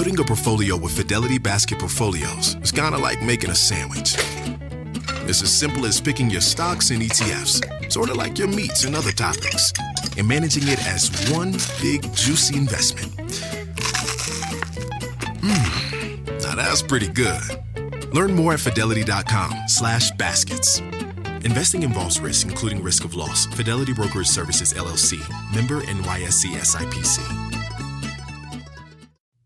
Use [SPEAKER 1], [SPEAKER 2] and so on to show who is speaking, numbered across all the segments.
[SPEAKER 1] Building a portfolio with Fidelity Basket Portfolios is kind of like making a sandwich. It's as simple as picking your stocks and ETFs, sort of like your meats and other topics, and managing it as one big, juicy investment. Now that's pretty good. Learn more at fidelity.com/baskets. Investing involves risk, including risk of loss. Fidelity Brokerage Services, LLC. Member NYSE SIPC.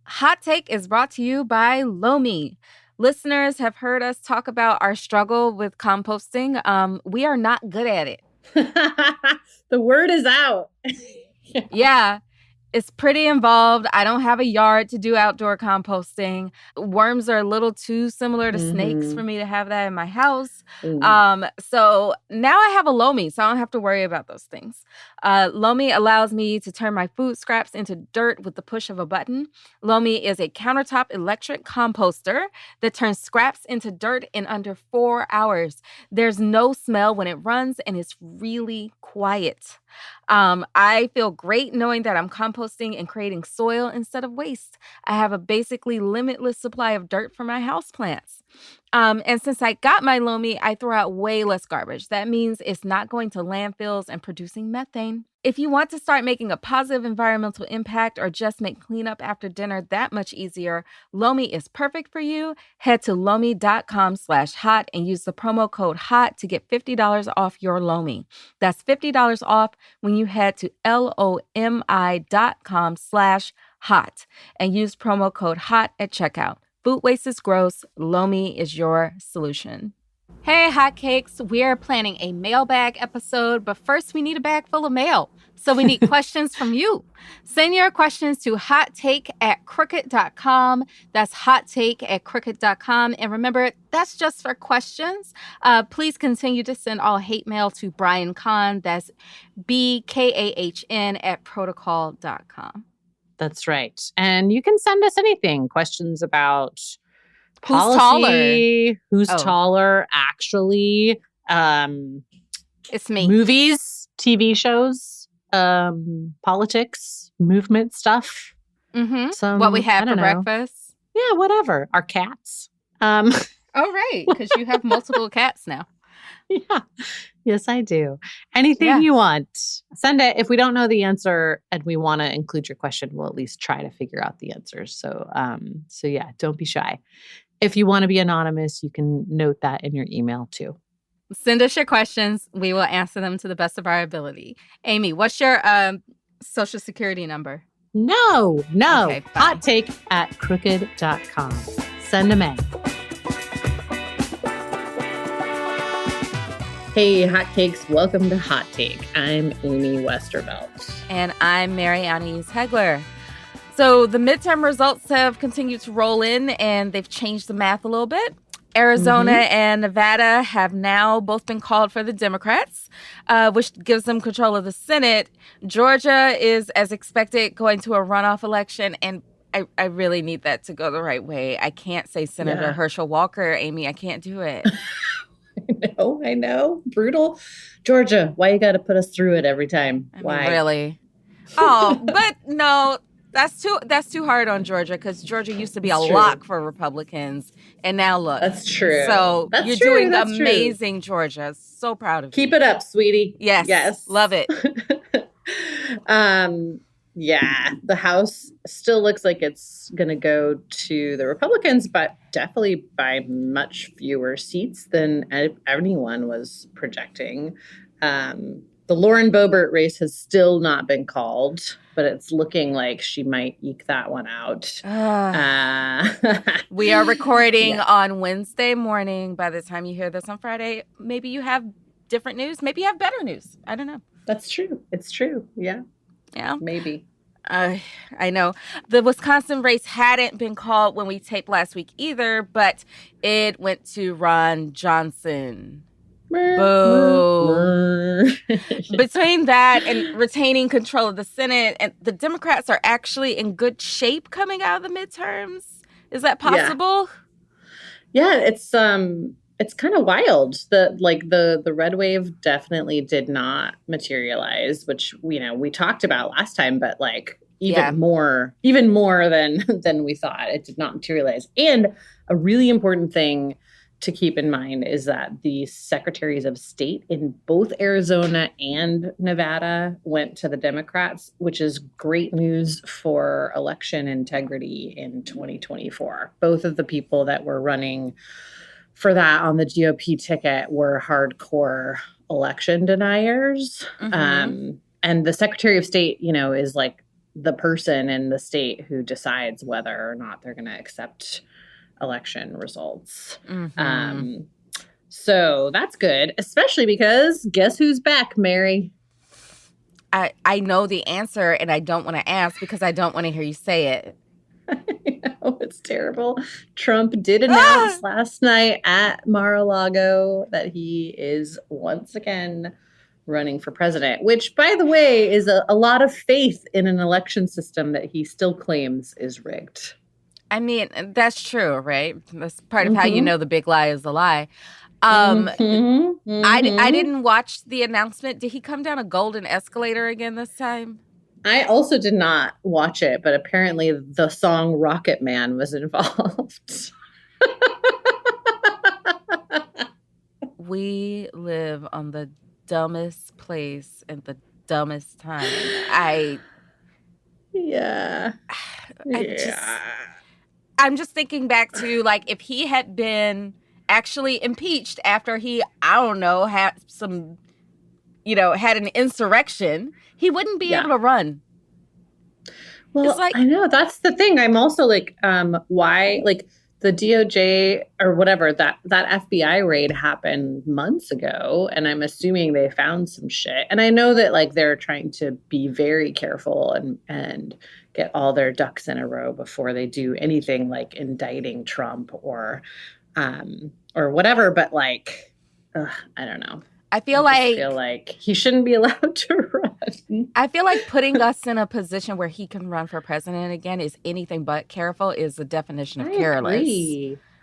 [SPEAKER 2] Hot Take is brought to you by Lomi. Listeners have heard us talk about our struggle with composting. We are not good at it.
[SPEAKER 3] The word is out.
[SPEAKER 2] Yeah. It's pretty involved. I don't have a yard to do outdoor composting. Worms are a little too similar to snakes for me to have that in my house. So now I have a Lomi, so I don't have to worry about those things. Lomi allows me to turn my food scraps into dirt with the push of a button. Lomi is a countertop electric composter that turns scraps into dirt in under 4 hours. There's no smell when it runs, and it's really quiet. I feel great knowing that I'm composting and creating soil instead of waste. I have a basically limitless supply of dirt for my houseplants. And since I got my Lomi, I throw out way less garbage. That means it's not going to landfills and producing methane. If you want to start making a positive environmental impact or just make cleanup after dinner that much easier, Lomi is perfect for you. Head to lomi.com/hot and use the promo code HOT to get $50 off your Lomi. That's $50 off when you head to lomi.com/hot and use promo code HOT at checkout. Food waste is gross. Lomi is your solution. Hey, hotcakes. We are planning a mailbag episode, but first we need a bag full of mail. So we need questions from you. Send your questions to hottake@crooked.com. That's hottake@crooked.com. And remember, that's just for questions. Please continue to send all hate mail to Brian Kahn. That's BKAHN @protocol.com.
[SPEAKER 3] That's right. And you can send us anything. Questions about
[SPEAKER 2] policy.
[SPEAKER 3] Who's taller, actually.
[SPEAKER 2] It's me.
[SPEAKER 3] Movies, TV shows, politics, movement stuff.
[SPEAKER 2] What we have for breakfast.
[SPEAKER 3] Yeah, whatever. Our cats.
[SPEAKER 2] Oh, right. Because you have multiple cats now.
[SPEAKER 3] Yeah. Yes, I do. Anything you want. Send it. If we don't know the answer and we want to include your question, we'll at least try to figure out the answers. So yeah, don't be shy. If you want to be anonymous, you can note that in your email too.
[SPEAKER 2] Send us your questions. We will answer them to the best of our ability. Amy, what's your social security number?
[SPEAKER 3] No.
[SPEAKER 2] Okay,
[SPEAKER 3] hottake@crooked.com. Send them in. Hey, hotcakes. Welcome to Hot Take. I'm Amy Westervelt.
[SPEAKER 2] And I'm Mary Anise Hegler. So the midterm results have continued to roll in, and they've changed the math a little bit. Arizona and Nevada have now both been called for the Democrats, which gives them control of the Senate. Georgia is, as expected, going to a runoff election, and I really need that to go the right way. I can't say Senator Herschel Walker, Amy. I can't do it.
[SPEAKER 3] I know. Brutal. Georgia, why you got to put us through it every time? Why?
[SPEAKER 2] Mean, really? Oh, but no, that's too hard on Georgia, because Georgia used to be lock for Republicans, and now look.
[SPEAKER 3] That's true.
[SPEAKER 2] So you're doing amazing, Georgia. So proud of you.
[SPEAKER 3] Keep it up, sweetie.
[SPEAKER 2] Yes. Love it.
[SPEAKER 3] Yeah, the House still looks like it's going to go to the Republicans, but definitely by much fewer seats than anyone was projecting. The Lauren Boebert race has still not been called, but it's looking like she might eke that one out.
[SPEAKER 2] We are recording on Wednesday morning. By the time you hear this on Friday, maybe you have different news. Maybe you have better news. I don't know.
[SPEAKER 3] That's true. It's true. Yeah.
[SPEAKER 2] Yeah.
[SPEAKER 3] Maybe.
[SPEAKER 2] I know. The Wisconsin race hadn't been called when we taped last week either, but it went to Ron Johnson. Boo. Between that and retaining control of the Senate, and the Democrats are actually in good shape coming out of the midterms. Is that possible?
[SPEAKER 3] Yeah, it's kind of wild that the red wave definitely did not materialize, which we talked about last time, but
[SPEAKER 2] Yeah.
[SPEAKER 3] even more than we thought. It did not materialize. And a really important thing to keep in mind is that the secretaries of state in both Arizona and Nevada went to the Democrats, which is great news for election integrity in 2024. Both of the people that were running for that on the GOP ticket were hardcore election deniers. And the Secretary of State, is like the person in the state who decides whether or not they're going to accept election results. So that's good, especially because guess who's back, Mary?
[SPEAKER 2] I know the answer and I don't want to ask because I don't want to hear you say it.
[SPEAKER 3] I know, it's terrible. Trump did announce last night at Mar-a-Lago that he is once again running for president, which, by the way, is a lot of faith in an election system that he still claims is rigged.
[SPEAKER 2] I mean, that's true, right? That's part of how you know the big lie is a lie. I didn't watch the announcement. Did he come down a golden escalator again this time?
[SPEAKER 3] I also did not watch it, but apparently the song Rocket Man was involved.
[SPEAKER 2] We live on the dumbest place at the dumbest time. I'm just thinking back to, like, if he had been actually impeached after he, I don't know, had some, had an insurrection, he wouldn't be able to run.
[SPEAKER 3] Well, I know. That's the thing. I'm also like, why, like, the DOJ or whatever, that FBI raid happened months ago, and I'm assuming they found some shit. And I know that, like, they're trying to be very careful and get all their ducks in a row before they do anything like indicting Trump or whatever. But, like, I don't know.
[SPEAKER 2] I feel
[SPEAKER 3] like he shouldn't be allowed to run.
[SPEAKER 2] I feel like putting us in a position where he can run for president again is anything but careful, is the definition of careless.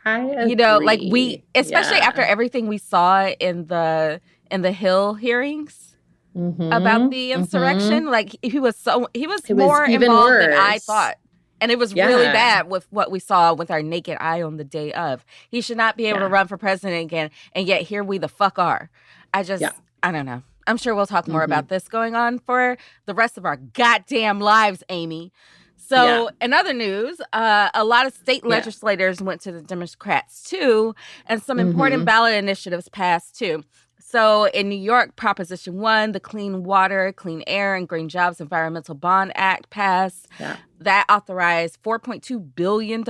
[SPEAKER 3] I agree.
[SPEAKER 2] Like we, especially after everything we saw in the Hill hearings about the insurrection, like he was more involved than I thought. And it was really bad with what we saw with our naked eye on the day of. He should not be able to run for president again, and yet here we the fuck are. I don't know. I'm sure we'll talk more about this going on for the rest of our goddamn lives, Amy. So in other news, a lot of state legislators went to the Democrats too, and some important ballot initiatives passed too. So in New York, Proposition 1, the Clean Water, Clean Air, and Green Jobs Environmental Bond Act passed. Yeah. That authorized $4.2 billion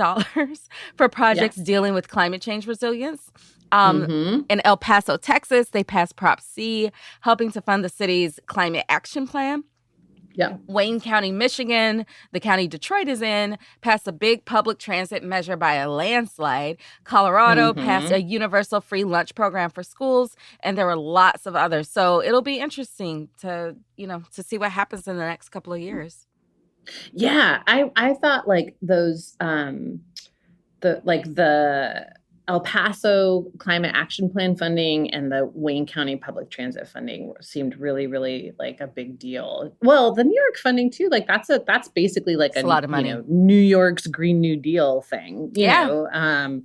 [SPEAKER 2] for projects dealing with climate change resilience. In El Paso, Texas, they passed Prop C, helping to fund the city's climate action plan. Yeah. Wayne County, Michigan, the county Detroit is in, passed a big public transit measure by a landslide. Colorado passed a universal free lunch program for schools, and there were lots of others. So it'll be interesting to see what happens in the next couple of years.
[SPEAKER 3] Yeah, I thought like those the El Paso Climate Action Plan funding and the Wayne County Public Transit funding seemed really, really like a big deal. Well, the New York funding too, like that's basically like
[SPEAKER 2] a lot of money.
[SPEAKER 3] New York's Green New Deal thing. You know?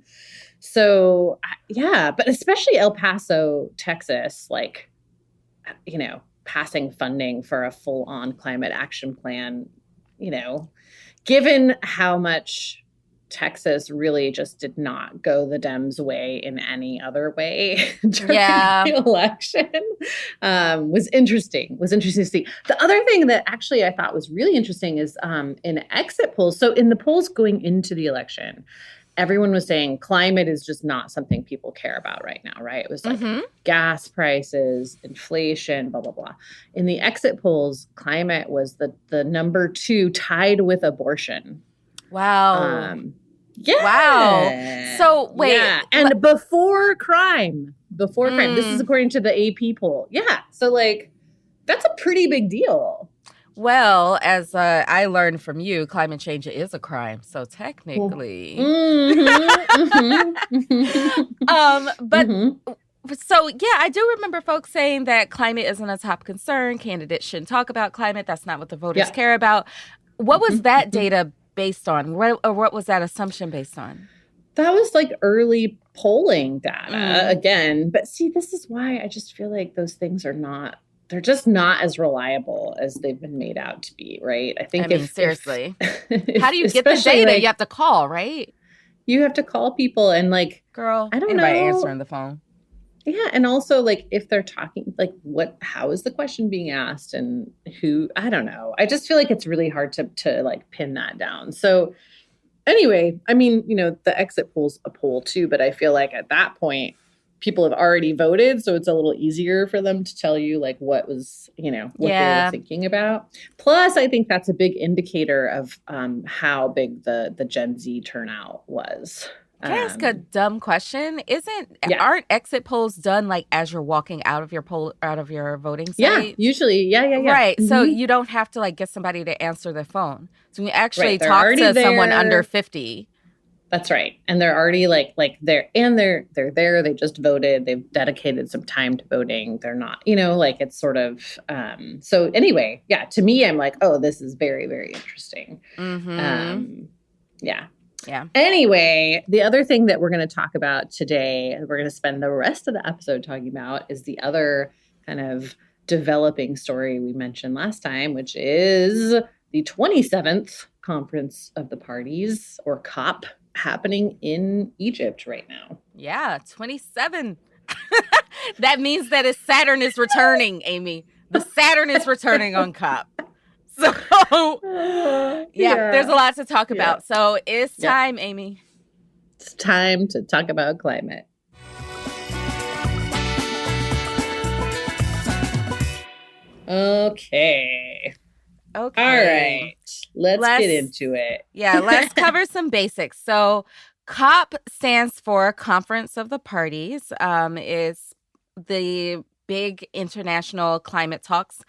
[SPEAKER 3] So but especially El Paso, Texas, like, passing funding for a full-on climate action plan, given how much Texas really just did not go the Dems' way in any other way during the election. Was interesting to see. The other thing that actually I thought was really interesting is in exit polls. So in the polls going into the election, everyone was saying climate is just not something people care about right now, right? It was like gas prices, inflation, blah, blah, blah. In the exit polls, climate was the number 2, tied with abortion.
[SPEAKER 2] Wow. Wow. So wait.
[SPEAKER 3] Yeah. And before crime. This is according to the AP poll. Yeah. So like, that's a pretty big deal.
[SPEAKER 2] Well, as I learned from you, climate change is a crime. So technically. So, I do remember folks saying that climate isn't a top concern. Candidates shouldn't talk about climate. That's not what the voters care about. What was that data based on? What was that assumption based on?
[SPEAKER 3] That was like early polling data again. But see, this is why I just feel like those things they're just not as reliable as they've been made out to be, right? I think
[SPEAKER 2] seriously. How do you get the data?
[SPEAKER 3] Like,
[SPEAKER 2] you have to call, right?
[SPEAKER 3] You have to call people and like,
[SPEAKER 2] girl,
[SPEAKER 3] I don't
[SPEAKER 2] anybody
[SPEAKER 3] know.
[SPEAKER 2] answering the phone.
[SPEAKER 3] Yeah. And also like if they're talking, like how is the question being asked and who, I don't know. I just feel like it's really hard to like pin that down. So anyway, I mean, the exit poll's a poll too, but I feel like at that point, people have already voted. So it's a little easier for them to tell you like what was, what they were thinking about. Plus, I think that's a big indicator of how big the Gen Z turnout was.
[SPEAKER 2] Can I ask a dumb question? Aren't exit polls done like as you're walking out of your voting site?
[SPEAKER 3] Yeah, usually. Yeah.
[SPEAKER 2] Right. Mm-hmm. So you don't have to like get somebody to answer their phone. So when you actually talk to someone under 50.
[SPEAKER 3] That's right. And they're already like they're there. They just voted. They've dedicated some time to voting. They're not, like it's sort of, so anyway, yeah, to me, I'm like, oh, this is very, very interesting.
[SPEAKER 2] Mm-hmm.
[SPEAKER 3] Yeah.
[SPEAKER 2] Yeah.
[SPEAKER 3] Anyway, the other thing that we're going to talk about today, we're going to spend the rest of the episode talking about is the other kind of developing story we mentioned last time, which is the 27th Conference of the Parties, or COP, happening in Egypt right now.
[SPEAKER 2] Yeah, 27. That means that Saturn is returning, Amy. The Saturn is returning on COP. So, there's a lot to talk about. So it's time, Amy.
[SPEAKER 3] It's time to talk about climate. Okay. All right. Let's get into it.
[SPEAKER 2] Yeah, let's cover some basics. So COP stands for Conference of the Parties. Is the big international climate talks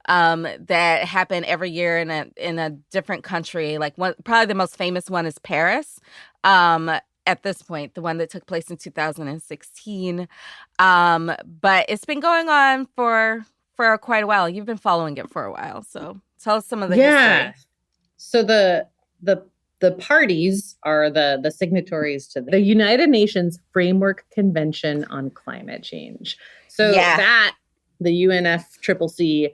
[SPEAKER 2] that happen every year in a different country. Like probably the most famous one is Paris. At this point, the one that took place in 2016. But it's been going on for quite a while. You've been following it for a while, so tell us some of the history.
[SPEAKER 3] So the parties are the signatories to the United Nations Framework Convention on Climate Change. So that the UNFCCC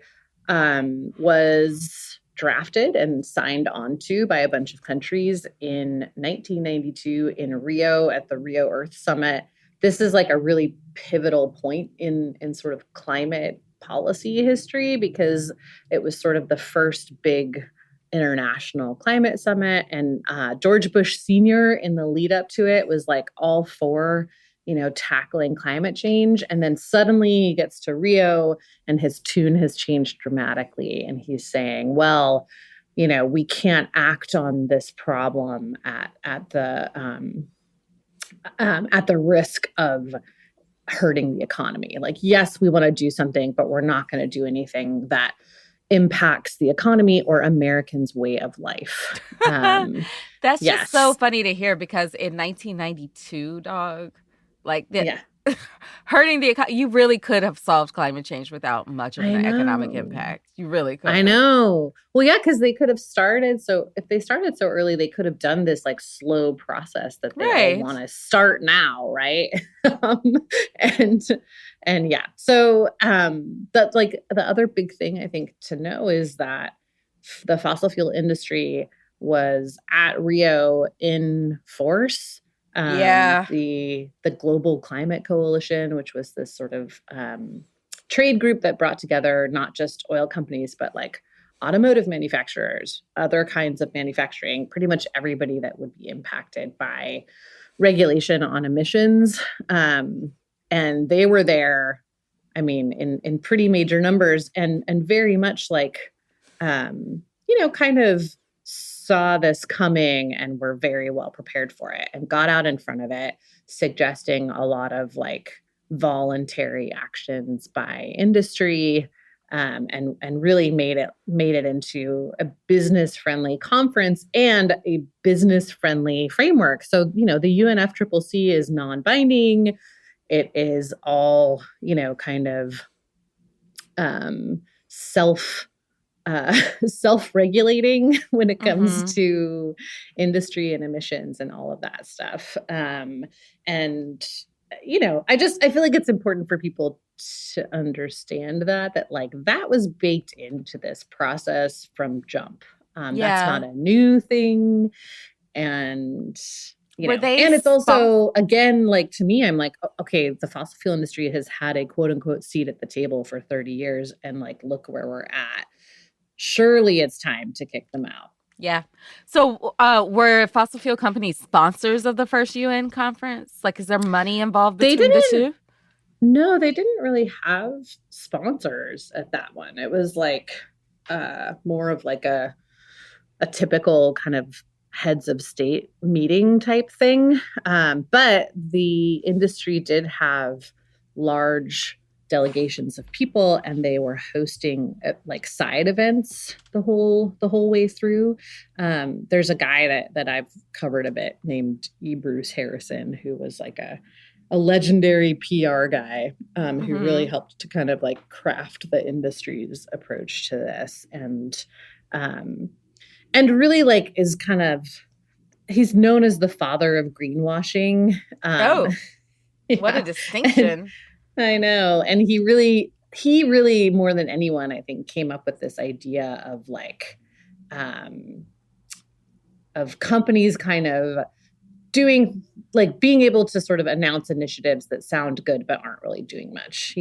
[SPEAKER 3] was drafted and signed onto by a bunch of countries in 1992 in Rio at the Rio Earth Summit. This is like a really pivotal point in sort of climate policy history because it was sort of the first big international climate summit. And George Bush Sr. in the lead up to it was like all for, tackling climate change. And then suddenly he gets to Rio and his tune has changed dramatically. And he's saying, well, we can't act on this problem at the risk of hurting the economy. Like, yes, we want to do something, but we're not going to do anything that impacts the economy or Americans' way of life.
[SPEAKER 2] That's just so funny to hear because in 1992, hurting the economy, you really could have solved climate change without much of an economic impact. You really could.
[SPEAKER 3] I know. Well, yeah, because they could have started. So if they started so early, they could have done this like slow process that they want to start now, right? And yeah. So that's like the other big thing I think to know is that the fossil fuel industry was at Rio in force. The Global Climate Coalition, which was this sort of trade group that brought together not just oil companies, but like automotive manufacturers, other kinds of manufacturing, pretty much everybody that would be impacted by regulation on emissions. And they were there, I mean, in pretty major numbers and very much like, kind of saw this coming and were very well prepared for it and got out in front of it, suggesting a lot of like voluntary actions by industry, and really made it into a business-friendly conference and a business-friendly framework. So, the UNFCCC is non-binding. It is all, kind of self self-regulating when it comes
[SPEAKER 2] Mm-hmm.
[SPEAKER 3] to industry and emissions and all of that stuff. And I feel like it's important for people to understand that like that was baked into this process from jump. That's
[SPEAKER 2] Yeah.
[SPEAKER 3] not a new thing. And
[SPEAKER 2] Were they
[SPEAKER 3] and it's also, again, like to me, I'm like, okay, the fossil fuel industry has had a quote unquote seat at the table for 30 years. And like, look where we're at. Surely it's time to kick them out.
[SPEAKER 2] Yeah. So were fossil fuel companies sponsors of the first UN conference? Like, is there money involved between the two?
[SPEAKER 3] No, they didn't really have sponsors at that one. It was like more of like a typical kind of heads of state meeting type thing. But the industry did have large delegations of people, and they were hosting like side events the whole way through. There's a guy that I've covered a bit named E. Bruce Harrison, who was like a legendary PR guy who really helped to kind of like craft the industry's approach to this, and really like is kind of, he's known as the father of greenwashing.
[SPEAKER 2] What a distinction.
[SPEAKER 3] I know. And he really more than anyone, I think, came up with this idea of like, of companies kind of doing, like being able to sort of announce initiatives that sound good, but aren't really doing much,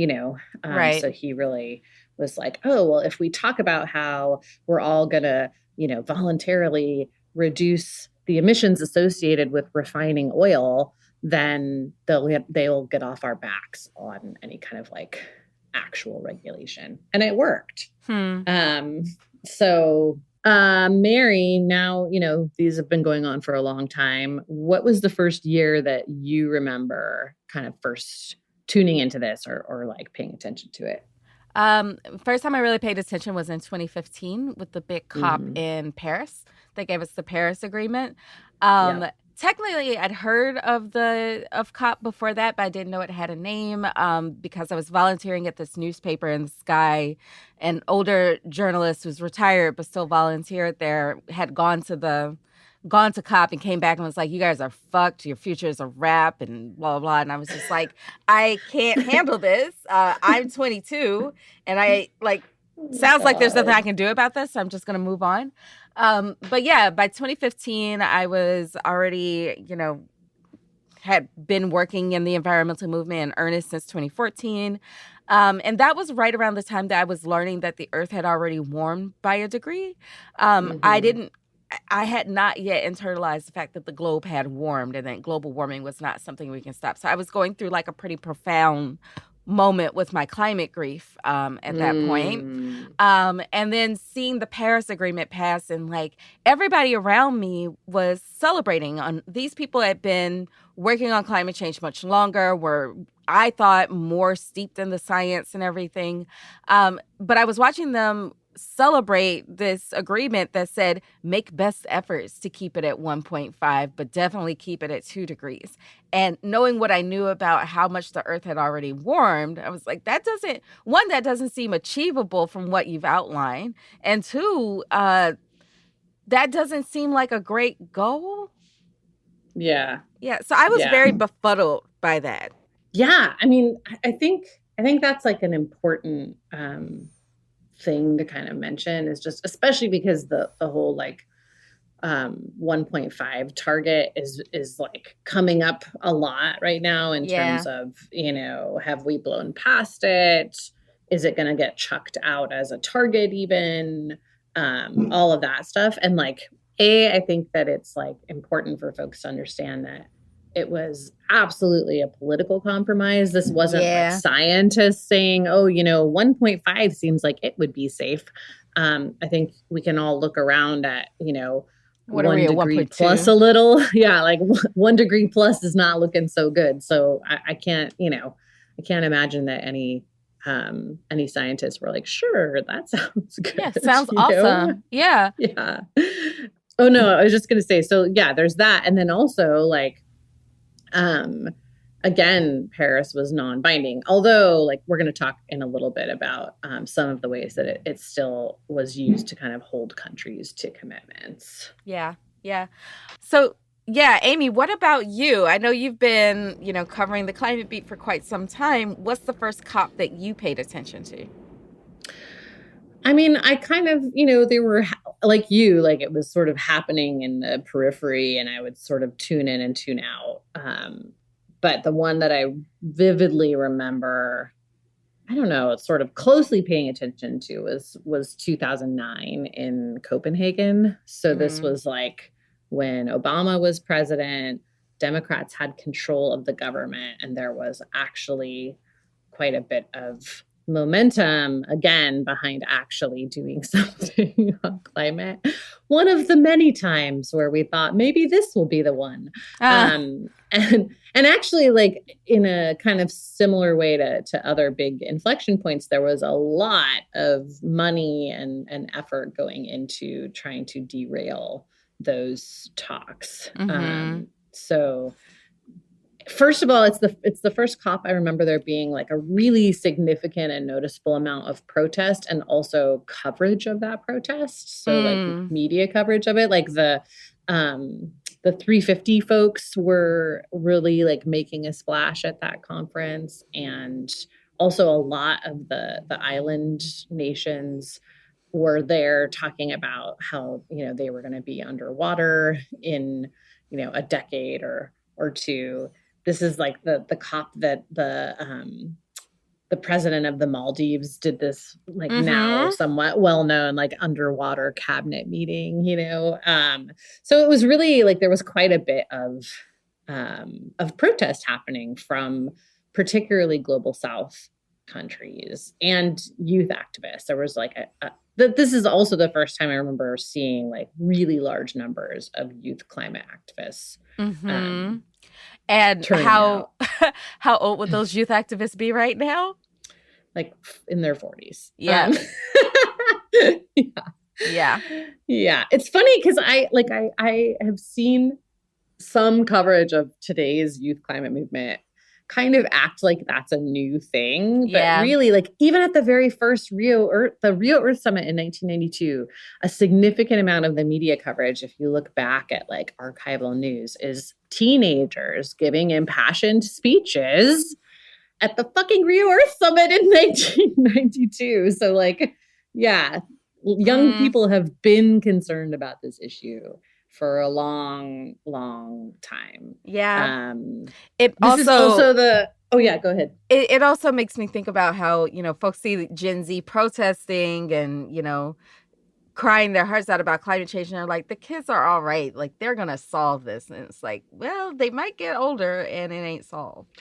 [SPEAKER 2] Right.
[SPEAKER 3] So he really was like, oh, well, if we talk about how we're all going to, voluntarily reduce the emissions associated with refining oil, then they'll get off our backs on any kind of like actual regulation. And it worked. So Mary, now, these have been going on for a long time. What was the first year that you remember kind of first tuning into this or like paying attention to it?
[SPEAKER 2] First time I really paid attention was in 2015 with the big COP in Paris. They gave us the Paris Agreement. Technically, I'd heard of COP before that, but I didn't know it had a name because I was volunteering at this newspaper in Sky. An older journalist who's retired but still volunteered there had gone to COP and came back and was like, you guys are fucked. Your future is a wrap and blah, blah, blah. And I was just like, I can't handle this. I'm 22 and I sounds like there's nothing I can do about this. So I'm just going to move on. But yeah, by 2015, I was already, had been working in the environmental movement in earnest since 2014. And that was right around the time that I was learning that the earth had already warmed by a degree. I had not yet internalized the fact that the globe had warmed and that global warming was not something we can stop. So I was going through like a pretty profound moment with my climate grief at that point. And then seeing the Paris Agreement pass and like everybody around me was celebrating on these people had been working on climate change much longer, were I thought more steeped in the science and everything. But I was watching them celebrate this agreement that said make best efforts to keep it at 1.5, but definitely keep it at 2 degrees. And knowing what I knew about how much the earth had already warmed, I was like, that doesn't seem achievable from what you've outlined. And 2, that doesn't seem like a great goal.
[SPEAKER 3] Yeah.
[SPEAKER 2] Yeah. So I was very befuddled by that.
[SPEAKER 3] Yeah. I mean, I think that's like an important thing to kind of mention is just, especially because the whole like 1.5 target is like coming up a lot right now in terms of, have we blown past it? Is it going to get chucked out as a target even? All of that stuff. And like, I think that it's like important for folks to understand that it was absolutely a political compromise. This wasn't like scientists saying, 1.5 seems like it would be safe. I think we can all look around at,
[SPEAKER 2] what 1 degree
[SPEAKER 3] plus a little. Yeah, like 1 degree plus is not looking so good. So I can't imagine that any scientists were like, sure, that sounds good.
[SPEAKER 2] Yeah, sounds awesome. Yeah.
[SPEAKER 3] Yeah. Oh, no, I was just going to say, so yeah, there's that. And then also like, again, Paris was non-binding, although like we're going to talk in a little bit about some of the ways that it still was used to kind of hold countries to commitments.
[SPEAKER 2] Yeah. Yeah. So, yeah, Amy, what about you? I know you've been, covering the climate beat for quite some time. What's the first COP that you paid attention to?
[SPEAKER 3] I mean, I kind of, they were like you, like it was sort of happening in the periphery and I would sort of tune in and tune out. But the one that I vividly remember, I don't know, sort of closely paying attention to was 2009 in Copenhagen. So this was like when Obama was president, Democrats had control of the government, and there was actually quite a bit of momentum again behind actually doing something on climate. One of the many times where we thought maybe this will be the one. And actually, like in a kind of similar way to other big inflection points, there was a lot of money and effort going into trying to derail those talks. So first of all, it's the first COP I remember there being like a really significant and noticeable amount of protest and also coverage of that protest. So like media coverage of it, like the 350 folks were really like making a splash at that conference, and also a lot of the island nations were there talking about how they were going to be underwater in a decade or two. This is like the COP that the president of the Maldives did this like now somewhat well-known like underwater cabinet meeting, So it was really like there was quite a bit of protest happening from particularly global South countries and youth activists. There was like this is also the first time I remember seeing like really large numbers of youth climate activists.
[SPEAKER 2] And how old would those youth activists be right now?
[SPEAKER 3] Like in their 40s.
[SPEAKER 2] Yeah. Yeah.
[SPEAKER 3] It's funny because I have seen some coverage of today's youth climate movement kind of act like that's a new thing. But really, like even at the very first Rio Earth Summit in 1992, a significant amount of the media coverage, if you look back at like archival news, is teenagers giving impassioned speeches at the fucking Rio Earth Summit in 1992. So like, young people have been concerned about this issue for a long, long time.
[SPEAKER 2] Yeah.
[SPEAKER 3] Go ahead.
[SPEAKER 2] It also makes me think about how, folks see Gen Z protesting and, crying their hearts out about climate change. And they're like, the kids are all right. Like, they're going to solve this. And it's like, well, they might get older and it ain't solved.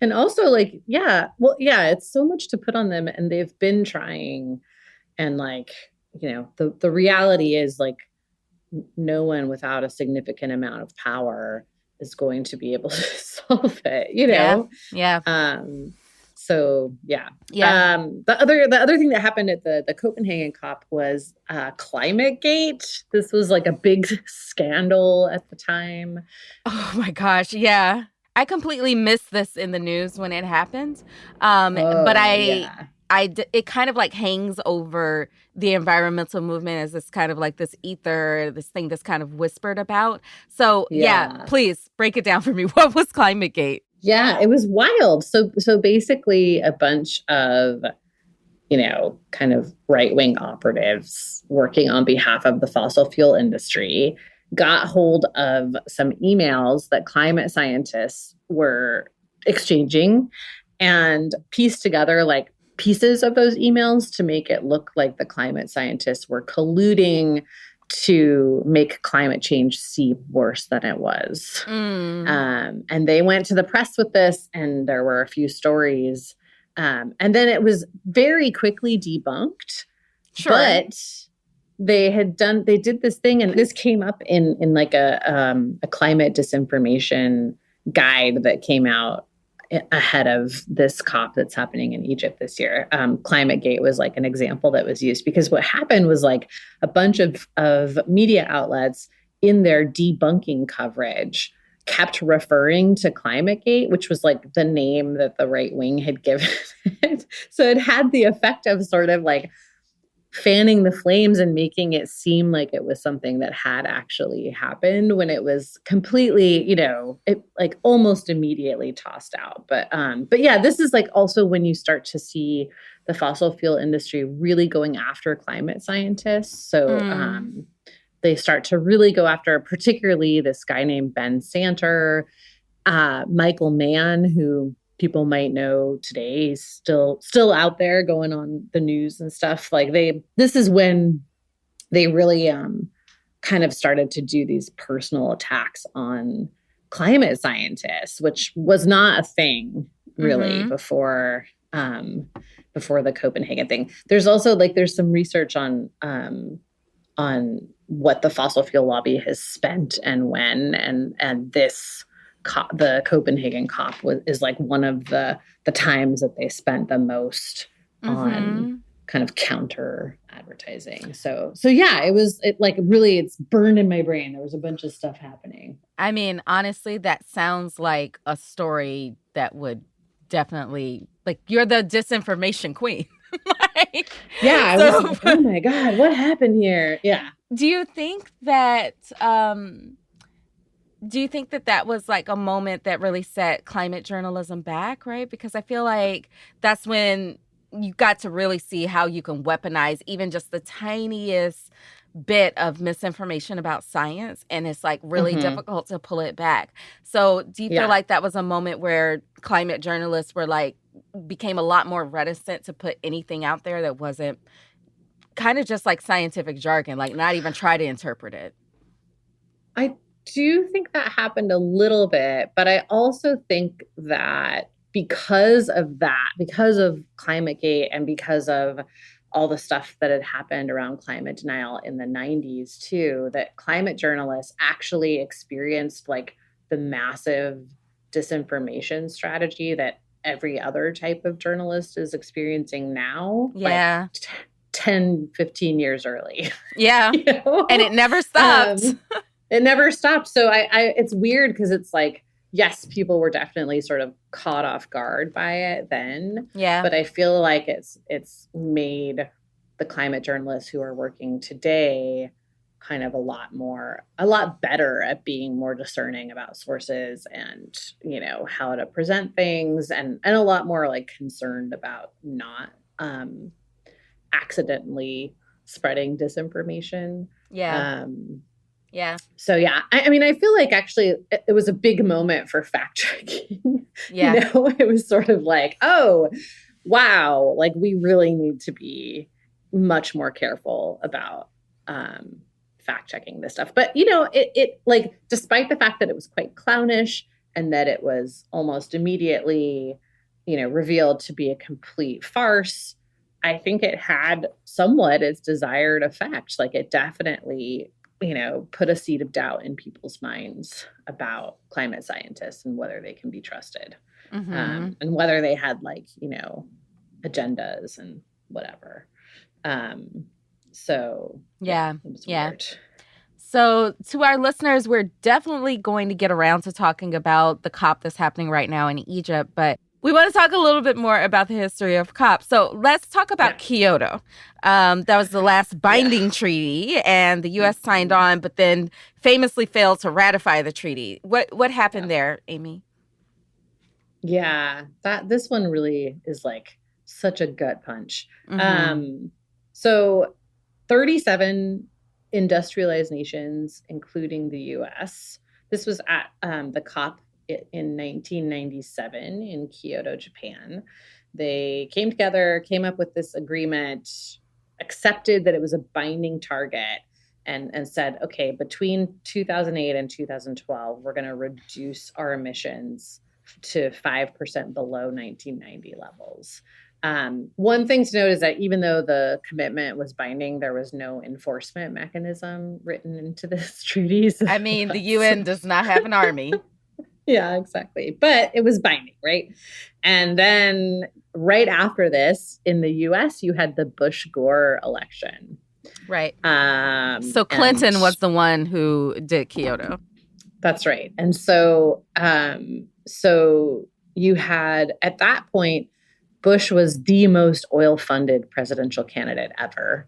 [SPEAKER 3] And also like, it's so much to put on them. And they've been trying. And like, the reality is like, no one without a significant amount of power is going to be able to solve it,
[SPEAKER 2] Yeah.
[SPEAKER 3] The other thing that happened at the Copenhagen COP was ClimateGate. This was like a big scandal at the time.
[SPEAKER 2] Oh my gosh. Yeah. I completely missed this in the news when it happened. It kind of like hangs over the environmental movement as this kind of like this ether, this thing that's kind of whispered about. So please break it down for me. What was ClimateGate?
[SPEAKER 3] Yeah, it was wild. So basically a bunch of, kind of right-wing operatives working on behalf of the fossil fuel industry got hold of some emails that climate scientists were exchanging and pieced together like pieces of those emails to make it look like the climate scientists were colluding to make climate change seem worse than it was. And they went to the press with this, and there were a few stories. And then it was very quickly debunked. Sure. But they did this thing, and this came up in like a climate disinformation guide that came out ahead of this COP that's happening in Egypt this year. ClimateGate was like an example that was used because what happened was like a bunch of media outlets in their debunking coverage kept referring to ClimateGate, which was like the name that the right wing had given it. So it had the effect of sort of like fanning the flames and making it seem like it was something that had actually happened when it was completely, it like almost immediately tossed out. But yeah, this is like also when you start to see the fossil fuel industry really going after climate scientists. So they start to really go after, particularly this guy named Ben Santer, Michael Mann, who people might know today. He's still out there going on the news and stuff. Like this is when they really kind of started to do these personal attacks on climate scientists, which was not a thing really before the Copenhagen thing. There's also there's some research on what the fossil fuel lobby has spent and when, and this the Copenhagen COP is like one of the times that they spent the most on kind of counter advertising. So yeah, it's burned in my brain. There was a bunch of stuff happening.
[SPEAKER 2] I mean, honestly, that sounds like a story that would definitely, like, you're the disinformation queen.
[SPEAKER 3] I was like, oh my God, what happened here? Yeah.
[SPEAKER 2] Do you think that that was like a moment that really set climate journalism back, right? Because I feel like that's when you got to really see how you can weaponize even just the tiniest bit of misinformation about science, and it's like really difficult to pull it back. So do you feel like that was a moment where climate journalists were became a lot more reticent to put anything out there that wasn't kind of just like scientific jargon, like not even try to interpret it?
[SPEAKER 3] I do think that happened a little bit, but I also think that because of ClimateGate and because of all the stuff that had happened around climate denial in the 90s too, that climate journalists actually experienced like the massive disinformation strategy that every other type of journalist is experiencing now.
[SPEAKER 2] Yeah.
[SPEAKER 3] 10, 15 years early.
[SPEAKER 2] Yeah. And it never stopped.
[SPEAKER 3] It never stopped. So it's weird because it's like, yes, people were definitely sort of caught off guard by it then.
[SPEAKER 2] Yeah.
[SPEAKER 3] But I feel like it's made the climate journalists who are working today kind of a lot better at being more discerning about sources and, how to present things and a lot more like concerned about not accidentally spreading disinformation.
[SPEAKER 2] Yeah. Yeah.
[SPEAKER 3] So, yeah, I mean, I feel like actually it was a big moment for fact checking.
[SPEAKER 2] Yeah.
[SPEAKER 3] It was sort of like, oh, wow, like we really need to be much more careful about fact checking this stuff. But, it like, despite the fact that it was quite clownish and that it was almost immediately, revealed to be a complete farce, I think it had somewhat its desired effect. Like it definitely put a seed of doubt in people's minds about climate scientists and whether they can be trusted and whether they had agendas and whatever. So
[SPEAKER 2] yeah,
[SPEAKER 3] it was weird.
[SPEAKER 2] So to our listeners, we're definitely going to get around to talking about the COP that's happening right now in Egypt, but we want to talk a little bit more about the history of COP. So let's talk about Kyoto. That was the last binding treaty, and the U.S. signed on, but then famously failed to ratify the treaty. What happened there, Amy?
[SPEAKER 3] Yeah, this one really is like such a gut punch. So 37 industrialized nations, including the U.S. This was at the COP in 1997 in Kyoto, Japan. They came together, came up with this agreement, accepted that it was a binding target, and said, okay, between 2008 and 2012, we're going to reduce our emissions to 5% below 1990 levels. One thing to note is that even though the commitment was binding, there was no enforcement mechanism written into this treaty. So
[SPEAKER 2] I mean, the UN does not have an army.
[SPEAKER 3] Yeah, exactly. But it was binding, right? And then right after this, in the US, you had the Bush-Gore election.
[SPEAKER 2] Right. So Clinton was the one who did Kyoto.
[SPEAKER 3] That's right. And so you had at that point, Bush was the most oil-funded presidential candidate ever.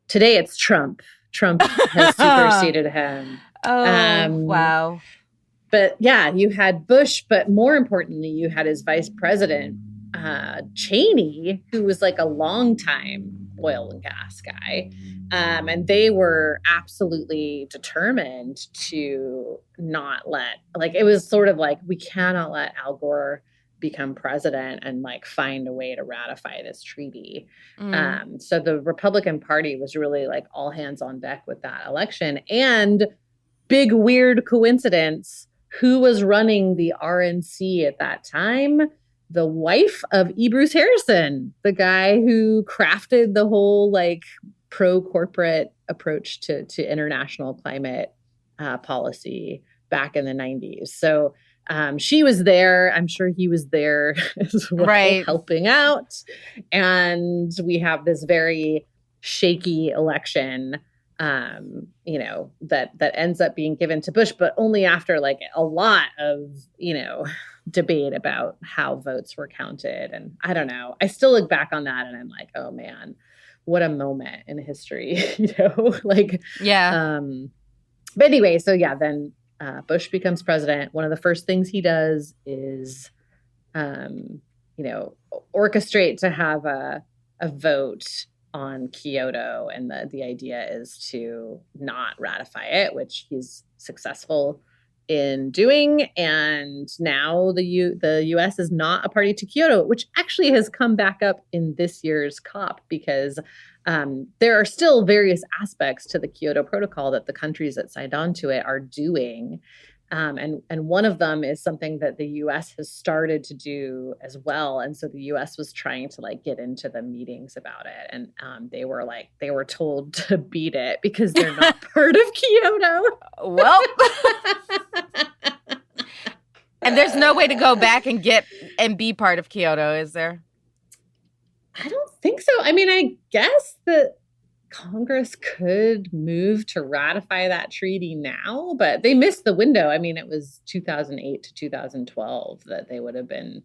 [SPEAKER 3] Today, it's Trump. Trump has superseded him.
[SPEAKER 2] Oh, wow.
[SPEAKER 3] But yeah, you had Bush, but more importantly, you had his vice president, Cheney, who was like a longtime oil and gas guy. And they were absolutely determined to not let, like, it was sort of like, we cannot let Al Gore become president and like find a way to ratify this treaty. So the Republican Party was really like all hands on deck with that election. And big weird coincidence, who was running the RNC at that time? The wife of E. Bruce Harrison, the guy who crafted the whole like pro-corporate approach to international climate policy back in the 90s. So she was there. I'm sure he was there as well,
[SPEAKER 2] right,
[SPEAKER 3] helping out. And we have this very shaky election, that ends up being given to Bush, but only after like a lot of, debate about how votes were counted. And I don't know. I still look back on that and I'm like, oh man, what a moment in history, like,
[SPEAKER 2] yeah.
[SPEAKER 3] But anyway, so yeah, then Bush becomes president. One of the first things he does is, orchestrate to have a vote on Kyoto. And the idea is to not ratify it, which he's successful in doing. And now the U.S. is not a party to Kyoto, which actually has come back up in this year's COP because there are still various aspects to the Kyoto Protocol that the countries that signed on to it are doing. And one of them is something that the U.S. has started to do as well. And so the U.S. was trying to like get into the meetings about it. And they were told to beat it because they're not part of Kyoto.
[SPEAKER 2] Well, and there's no way to go back and be part of Kyoto, is there?
[SPEAKER 3] I don't think so. I mean, I guess that Congress could move to ratify that treaty now, but they missed the window. I mean, it was 2008 to 2012 that they would have been,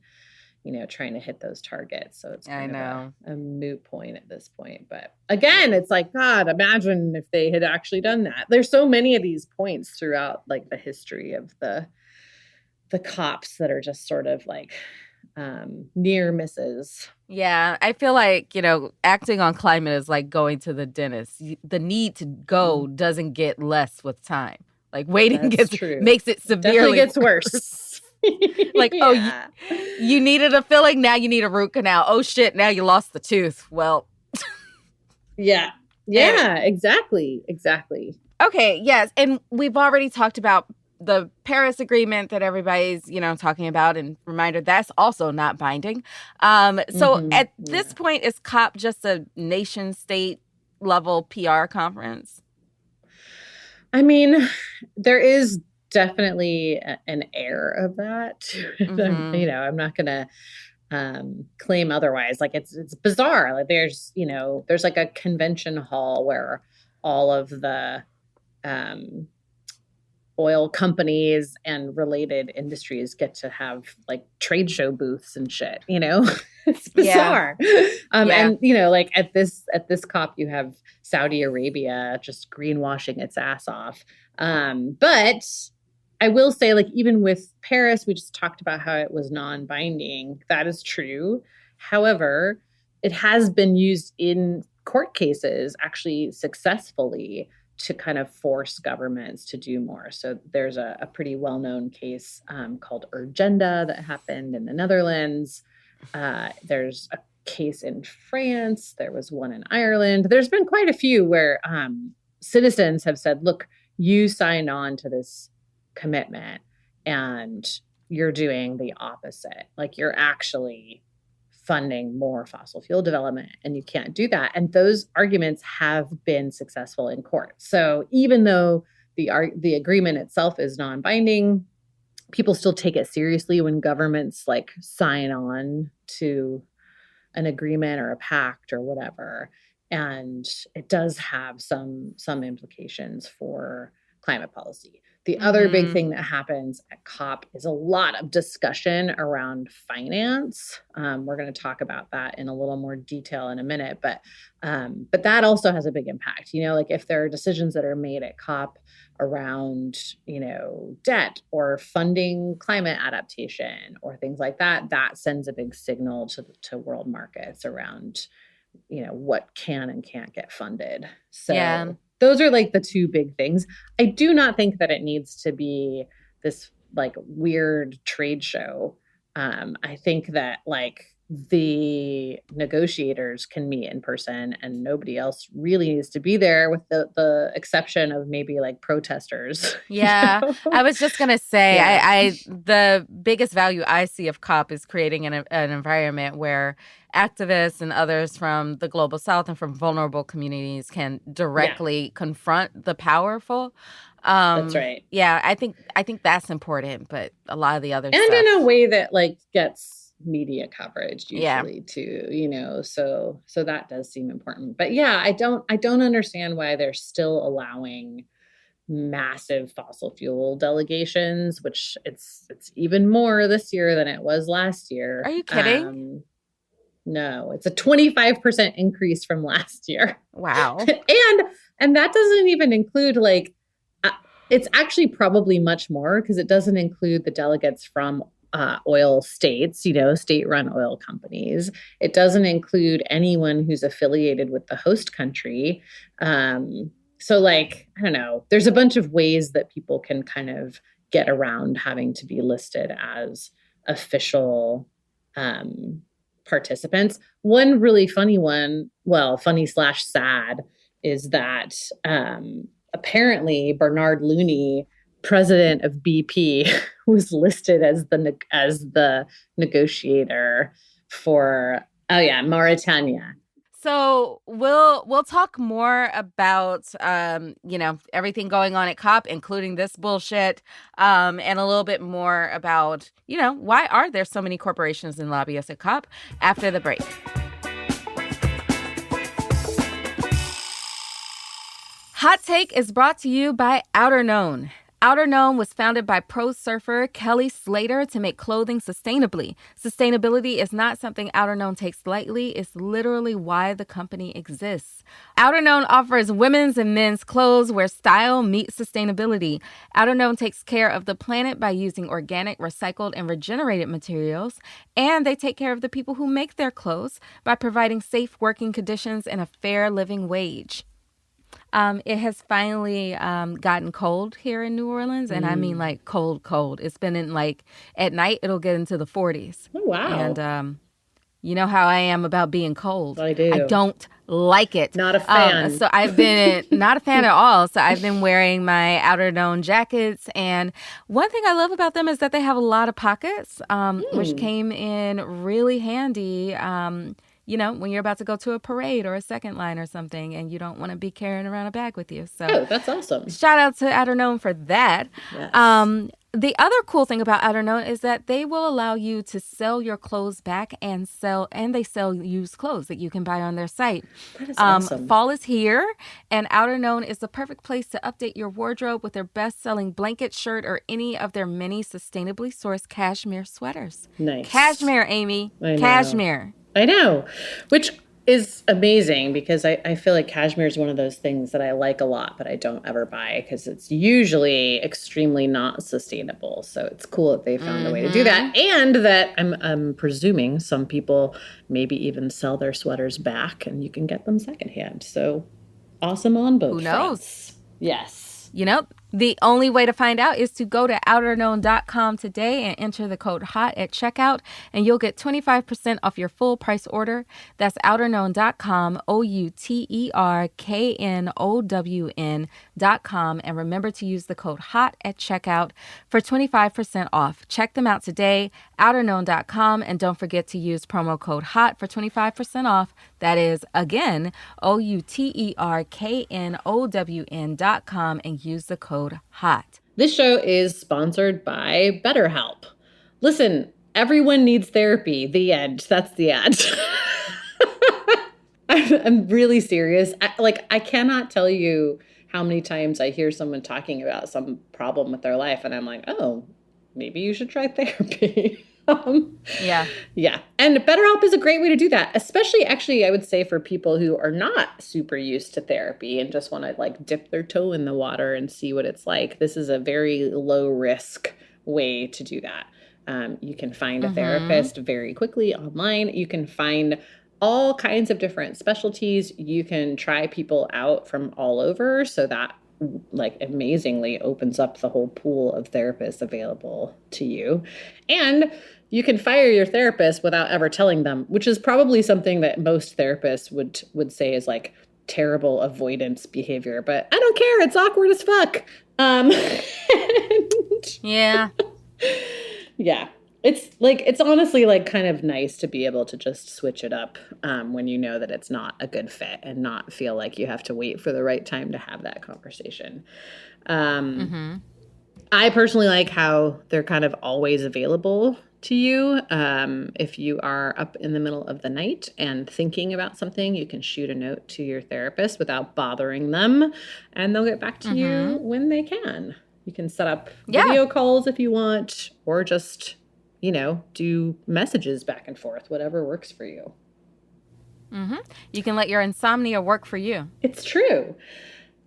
[SPEAKER 3] trying to hit those targets. So it's kind of a moot point at this point. But again, it's like, God, imagine if they had actually done that. There's so many of these points throughout like the history of the COPs that are just sort of like near misses.
[SPEAKER 2] Yeah, I feel like, acting on climate is like going to the dentist. The need to go doesn't get less with time. Like waiting makes it severely
[SPEAKER 3] definitely gets worse.
[SPEAKER 2] Like, yeah. You needed a filling, now you need a root canal. Oh shit, now you lost the tooth. Well,
[SPEAKER 3] yeah. Yeah, exactly.
[SPEAKER 2] Okay, yes. And we've already talked about the Paris Agreement that everybody's, talking about, and reminder, that's also not binding. So at this point, is COP just a nation state level PR conference? I
[SPEAKER 3] mean, there is definitely an air of that. I'm not going to claim otherwise. Like it's bizarre. Like there's like a convention hall where all of the oil companies and related industries get to have like trade show booths and shit, it's bizarre. And like at this COP, you have Saudi Arabia just greenwashing its ass off. But I will say, like, even with Paris, we just talked about how it was non-binding. That is true. However, it has been used in court cases actually successfully to kind of force governments to do more. So there's a pretty well-known case called Urgenda that happened in the Netherlands. There's a case in France. There was one in Ireland. There's been quite a few where citizens have said, look, you signed on to this commitment and you're doing the opposite. Like you're actually funding more fossil fuel development, and you can't do that. And those arguments have been successful in court. So even though the agreement itself is non-binding, people still take it seriously when governments like sign on to an agreement or a pact or whatever. And it does have some implications for climate policy. The other big thing that happens at COP is a lot of discussion around finance. We're going to talk about that in a little more detail in a minute, but that also has a big impact. Like if there are decisions that are made at COP around, debt or funding climate adaptation or things like that, that sends a big signal to world markets around, what can and can't get funded. So those are like the two big things. I do not think that it needs to be this like weird trade show. I think that like the negotiators can meet in person and nobody else really needs to be there with the exception of maybe like protesters.
[SPEAKER 2] Yeah, I was just going to say, I the biggest value I see of COP is creating an environment where activists and others from the global south and from vulnerable communities can directly confront the powerful.
[SPEAKER 3] That's right.
[SPEAKER 2] Yeah, I think that's important, but a lot of the other
[SPEAKER 3] stuff.
[SPEAKER 2] And
[SPEAKER 3] in a way that like gets media coverage usually too, so that does seem important. But I don't understand why they're still allowing massive fossil fuel delegations, which it's even more this year than it was last year.
[SPEAKER 2] Are you kidding?
[SPEAKER 3] No, it's a 25% increase from last year.
[SPEAKER 2] Wow.
[SPEAKER 3] and that doesn't even include like it's actually probably much more because it doesn't include the delegates from oil states, state-run oil companies. It doesn't include anyone who's affiliated with the host country. So like, I don't know, there's a bunch of ways that people can kind of get around having to be listed as official participants. One really funny one, funny/sad, is that apparently Bernard Looney, president of BP, was listed as the negotiator for Mauritania.
[SPEAKER 2] So we'll talk more about everything going on at COP, including this bullshit, and a little bit more about why are there so many corporations and lobbyists at COP after the break. Hot Take is brought to you by Outerknown. Outerknown was founded by pro surfer Kelly Slater to make clothing sustainably. Sustainability is not something Outerknown takes lightly. It's literally why the company exists. Outerknown offers women's and men's clothes where style meets sustainability. Outerknown takes care of the planet by using organic, recycled, and regenerated materials. And they take care of the people who make their clothes by providing safe working conditions and a fair living wage. It has finally gotten cold here in New Orleans, and I mean like cold. It's been in like at night it'll get into the 40s.
[SPEAKER 3] Oh wow!
[SPEAKER 2] And you know how I am about being cold.
[SPEAKER 3] I do.
[SPEAKER 2] I don't like it.
[SPEAKER 3] Not a fan.
[SPEAKER 2] So I've been not a fan at all. So I've been wearing my Outerknown jackets, and one thing I love about them is that they have a lot of pockets, which came in really handy. When you're about to go to a parade or a second line or something and you don't want to be carrying around a bag with you. So
[SPEAKER 3] that's awesome.
[SPEAKER 2] Shout out to Outerknown for that. Yes. The other cool thing about Outerknown is that they will allow you to sell your clothes back and they sell used clothes that you can buy on their site.
[SPEAKER 3] That is awesome.
[SPEAKER 2] Fall is here, and Outerknown is the perfect place to update your wardrobe with their best-selling blanket shirt or any of their many sustainably sourced cashmere sweaters.
[SPEAKER 3] Nice.
[SPEAKER 2] Cashmere, Amy. Cashmere.
[SPEAKER 3] I know, which is amazing because I feel like cashmere is one of those things that I like a lot, but I don't ever buy because it's usually extremely not sustainable. So it's cool that they found a way to do that, and that I'm presuming some people maybe even sell their sweaters back and you can get them secondhand. So awesome on both.
[SPEAKER 2] Who knows?
[SPEAKER 3] Fronts. Yes.
[SPEAKER 2] The only way to find out is to go to outerknown.com today and enter the code HOT at checkout, and you'll get 25% off your full price order. That's outerknown.com, outerknown.com, and remember to use the code HOT at checkout for 25% off. Check them out today, outerknown.com, and don't forget to use promo code HOT for 25% off. That is, again, outerknown.com, and use the code HOT.
[SPEAKER 3] This show is sponsored by BetterHelp. Listen, everyone needs therapy. The end. That's the end. I'm really serious. I cannot tell you how many times I hear someone talking about some problem with their life and I'm like, oh, maybe you should try therapy.
[SPEAKER 2] Yeah.
[SPEAKER 3] Yeah. And BetterHelp is a great way to do that, especially actually, I would say for people who are not super used to therapy and just want to like dip their toe in the water and see what it's like. This is a very low risk way to do that. You can find a therapist very quickly online. You can find all kinds of different specialties. You can try people out from all over. So that like amazingly opens up the whole pool of therapists available to you. And you can fire your therapist without ever telling them, which is probably something that most therapists would say is like terrible avoidance behavior. But I don't care. It's awkward as fuck.
[SPEAKER 2] Yeah.
[SPEAKER 3] Yeah. It's honestly like kind of nice to be able to just switch it up when you know that it's not a good fit and not feel like you have to wait for the right time to have that conversation. I personally like how they're kind of always available to you. If you are up in the middle of the night and thinking about something, you can shoot a note to your therapist without bothering them, and they'll get back to you when they can. You can set up video calls if you want, or just, do messages back and forth, whatever works for you.
[SPEAKER 2] You can let your insomnia work for you.
[SPEAKER 3] It's true.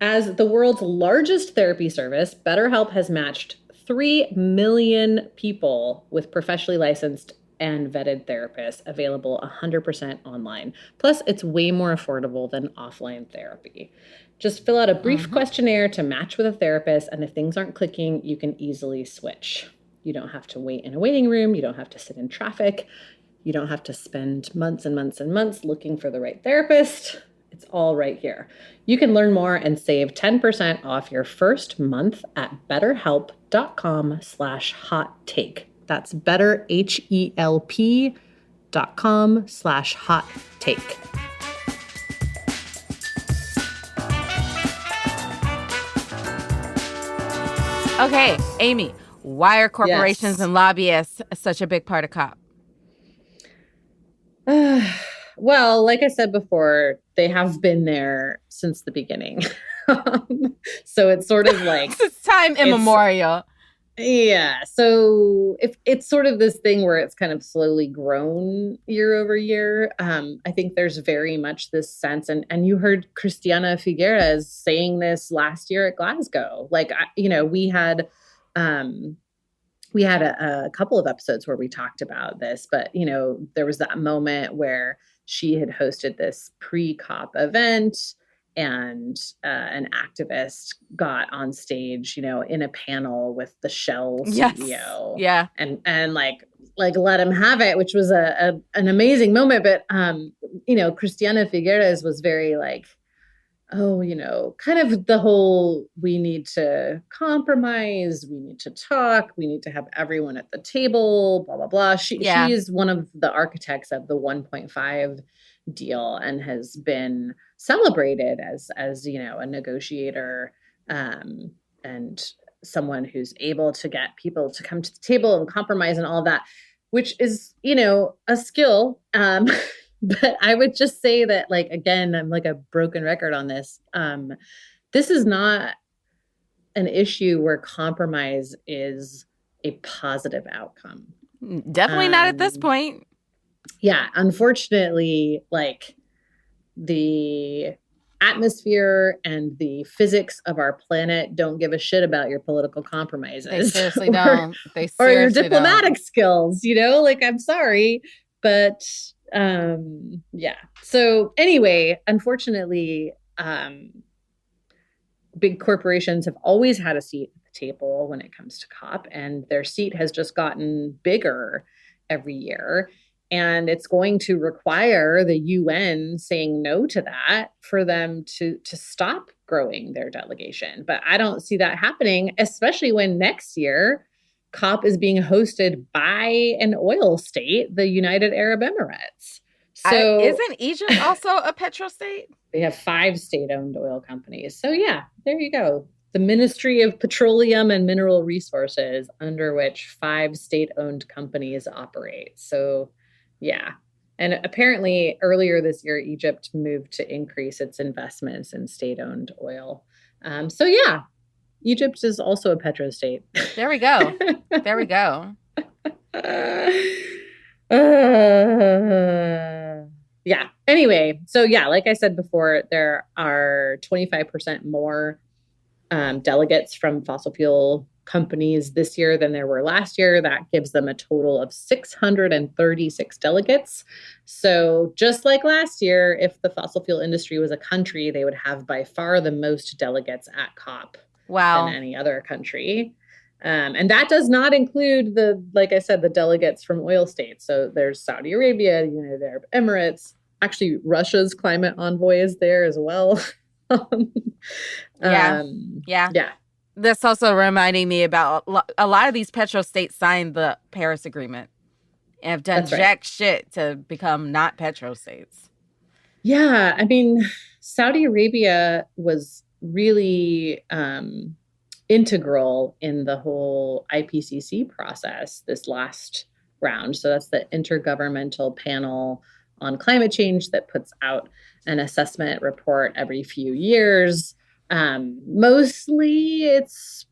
[SPEAKER 3] As the world's largest therapy service, BetterHelp has matched 3 million people with professionally licensed and vetted therapists, available 100% online. Plus, it's way more affordable than offline therapy. Just fill out a brief questionnaire to match with a therapist, and if things aren't clicking, you can easily switch. You don't have to wait in a waiting room. You don't have to sit in traffic. You don't have to spend months and months and months looking for the right therapist. It's all right here. You can learn more and save 10% off your first month at betterhelp.com/hot take. That's betterhelp.com/hot take.
[SPEAKER 2] Okay, Amy, why are corporations and lobbyists such a big part of COP?
[SPEAKER 3] Well, like I said before, they have been there since the beginning. So it's sort of like
[SPEAKER 2] It's time immemorial.
[SPEAKER 3] Yeah. So if it's sort of this thing where it's kind of slowly grown year over year, I think there's very much this sense, and you heard Christiana Figueres saying this last year at Glasgow. Like, we had a couple of episodes where we talked about this, but, there was that moment where she had hosted this pre-COP event, and an activist got on stage, in a panel with the Shell CEO, and like let him have it, which was an amazing moment. But Christiana Figueres was very like, kind of the whole, we need to compromise, we need to talk, we need to have everyone at the table, blah, blah, blah. She is one of the architects of the 1.5 deal and has been celebrated as a negotiator and someone who's able to get people to come to the table and compromise and all of that, which is, a skill. But I would just say that, like, again, I'm like a broken record on this. This is not an issue where compromise is a positive outcome.
[SPEAKER 2] Definitely not at this point.
[SPEAKER 3] Yeah, unfortunately, like the atmosphere and the physics of our planet don't give a shit about your political compromises.
[SPEAKER 2] They seriously don't. They seriously
[SPEAKER 3] or your diplomatic skills, like, I'm sorry, but yeah. So anyway, unfortunately, big corporations have always had a seat at the table when it comes to COP, and their seat has just gotten bigger every year. And it's going to require the UN saying no to that for them to stop growing their delegation. But I don't see that happening, especially when next year COP is being hosted by an oil state, the United Arab Emirates. So
[SPEAKER 2] isn't Egypt also a petrostate?
[SPEAKER 3] They have 5 state-owned oil companies. So yeah, there you go. The Ministry of Petroleum and Mineral Resources, under which 5 state-owned companies operate. So yeah. And apparently earlier this year, Egypt moved to increase its investments in state-owned oil So yeah, Egypt is also a petrostate.
[SPEAKER 2] There we go. There we go.
[SPEAKER 3] Yeah. Anyway, so yeah, like I said before, there are 25% more delegates from fossil fuel companies this year than there were last year. That gives them a total of 636 delegates. So just like last year, if the fossil fuel industry was a country, they would have by far the most delegates at COP
[SPEAKER 2] Wow.
[SPEAKER 3] than any other country. And that does not include like I said, the delegates from oil states. So there's Saudi Arabia, the United Arab Emirates. Actually, Russia's climate envoy is there as well.
[SPEAKER 2] Yeah. That's also reminding me about a lot of these petrostates signed the Paris Agreement and have done jack shit to become not petrostates.
[SPEAKER 3] Yeah. I mean, Saudi Arabia was really integral in the whole IPCC process this last round. So that's the Intergovernmental Panel on Climate Change that puts out an assessment report every few years. Mostly it's,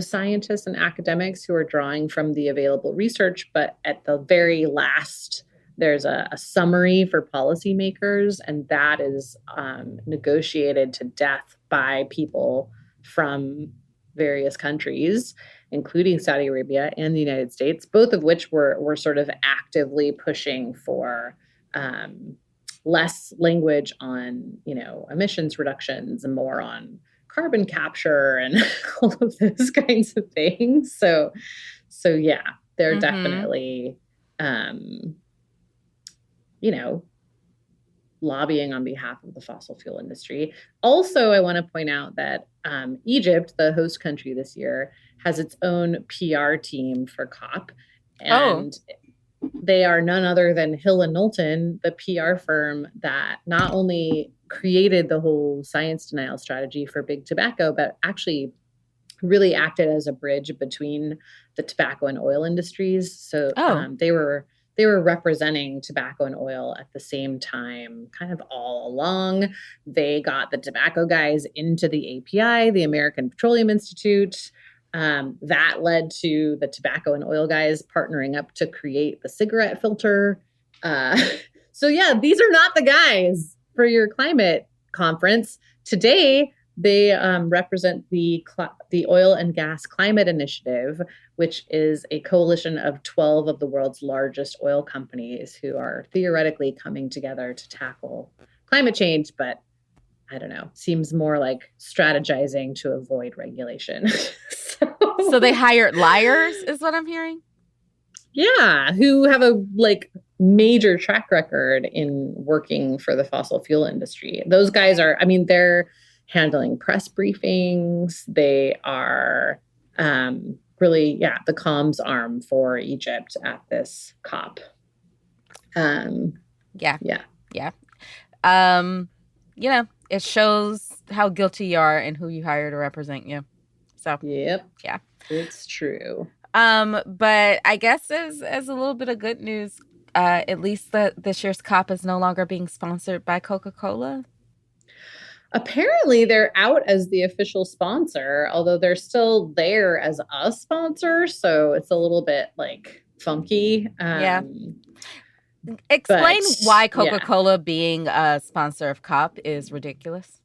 [SPEAKER 3] scientists and academics who are drawing from the available research, but at the very last, there's a summary for policymakers, and that is negotiated to death by people from various countries, including Saudi Arabia and the United States, both of which were sort of actively pushing for less language on, emissions reductions and more on carbon capture and all of those kinds of things. So yeah, they're definitely, lobbying on behalf of the fossil fuel industry. Also, I want to point out that Egypt, the host country this year, has its own PR team for COP. And they are none other than Hill & Knowlton, the PR firm that not only created the whole science denial strategy for big tobacco, but actually really acted as a bridge between the tobacco and oil industries. So they were representing tobacco and oil at the same time, kind of all along. They got the tobacco guys into the API, the American Petroleum Institute. That led to the tobacco and oil guys partnering up to create the cigarette filter. So yeah, these are not the guys for your climate conference. Today, they represent the Oil and Gas Climate Initiative, which is a coalition of 12 of the world's largest oil companies who are theoretically coming together to tackle climate change, but I don't know, seems more like strategizing to avoid regulation.
[SPEAKER 2] So they hired liars, is what I'm hearing?
[SPEAKER 3] Yeah, who have a major track record in working for the fossil fuel industry. Those guys are, they're handling press briefings. They are really, the comms arm for Egypt at this COP.
[SPEAKER 2] It shows how guilty you are and who you hire to represent you. So,
[SPEAKER 3] yep.
[SPEAKER 2] Yeah.
[SPEAKER 3] It's true.
[SPEAKER 2] But I guess as a little bit of good news, at least this year's COP is no longer being sponsored by Coca-Cola.
[SPEAKER 3] Apparently, they're out as the official sponsor, although they're still there as a sponsor. So it's a little bit funky.
[SPEAKER 2] Explain why Coca-Cola being a sponsor of COP is ridiculous.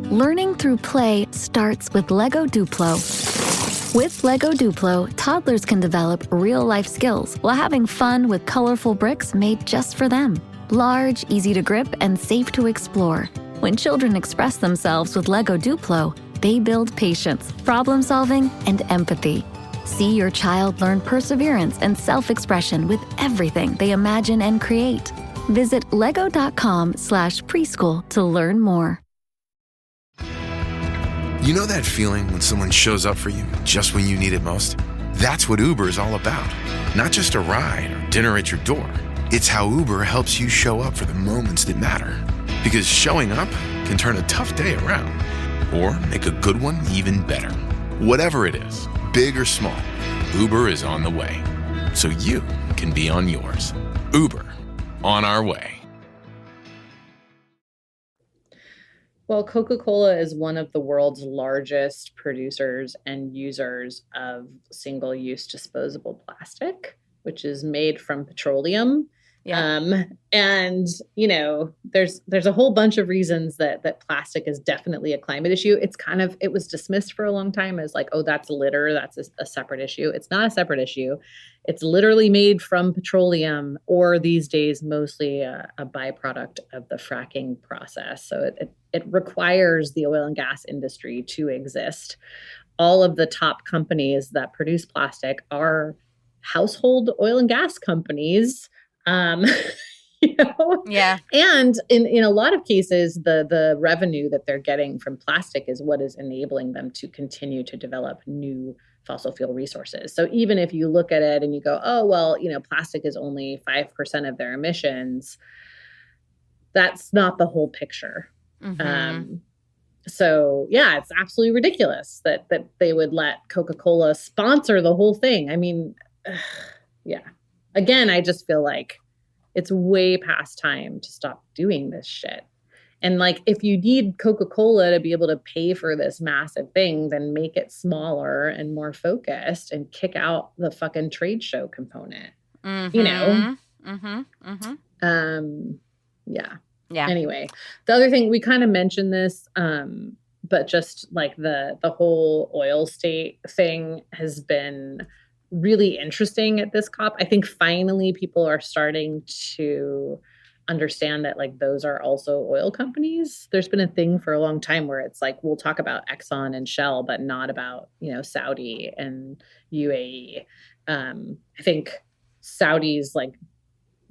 [SPEAKER 4] Learning through play starts with Lego Duplo. With Lego Duplo, toddlers can develop real-life skills while having fun with colorful bricks made just for them. Large, easy to grip, and safe to explore. When children express themselves with Lego Duplo, they build patience, problem-solving, and empathy. See your child learn perseverance and self-expression with everything they imagine and create. Visit lego.com/preschool to learn more.
[SPEAKER 1] You know that feeling when someone shows up for you just when you need it most? That's what Uber is all about. Not just a ride or dinner at your door. It's how Uber helps you show up for the moments that matter. Because showing up can turn a tough day around or make a good one even better. Whatever it is, big or small, Uber is on the way. So you can be on yours. Uber, on our way.
[SPEAKER 3] Well, Coca-Cola is one of the world's largest producers and users of single-use disposable plastic, which is made from petroleum.
[SPEAKER 2] Yeah.
[SPEAKER 3] And there's a whole bunch of reasons that plastic is definitely a climate issue. It was dismissed for a long time as like, oh, that's litter, that's a separate issue. It's not a separate issue. It's literally made from petroleum, or these days mostly a byproduct of the fracking process. So it requires the oil and gas industry to exist. All of the top companies that produce plastic are household oil and gas companies.
[SPEAKER 2] Yeah.
[SPEAKER 3] And in a lot of cases, the revenue that they're getting from plastic is what is enabling them to continue to develop new fossil fuel resources. So even if you look at it and you go, oh, well, plastic is only 5% of their emissions, that's not the whole picture.
[SPEAKER 2] Mm-hmm.
[SPEAKER 3] So yeah, it's absolutely ridiculous that they would let Coca-Cola sponsor the whole thing. I mean, yeah. Again, I just feel like it's way past time to stop doing this shit. And like, if you need Coca-Cola to be able to pay for this massive thing, then make it smaller and more focused and kick out the fucking trade show component.
[SPEAKER 2] Mm-hmm.
[SPEAKER 3] Yeah.
[SPEAKER 2] Yeah.
[SPEAKER 3] Anyway, the other thing, we kind of mentioned this, but just like the whole oil state thing has been really interesting at this COP. I think finally people are starting to understand that like those are also oil companies. There's been a thing for a long time where it's like we'll talk about Exxon and Shell, but not about, Saudi and UAE. I think Saudi's like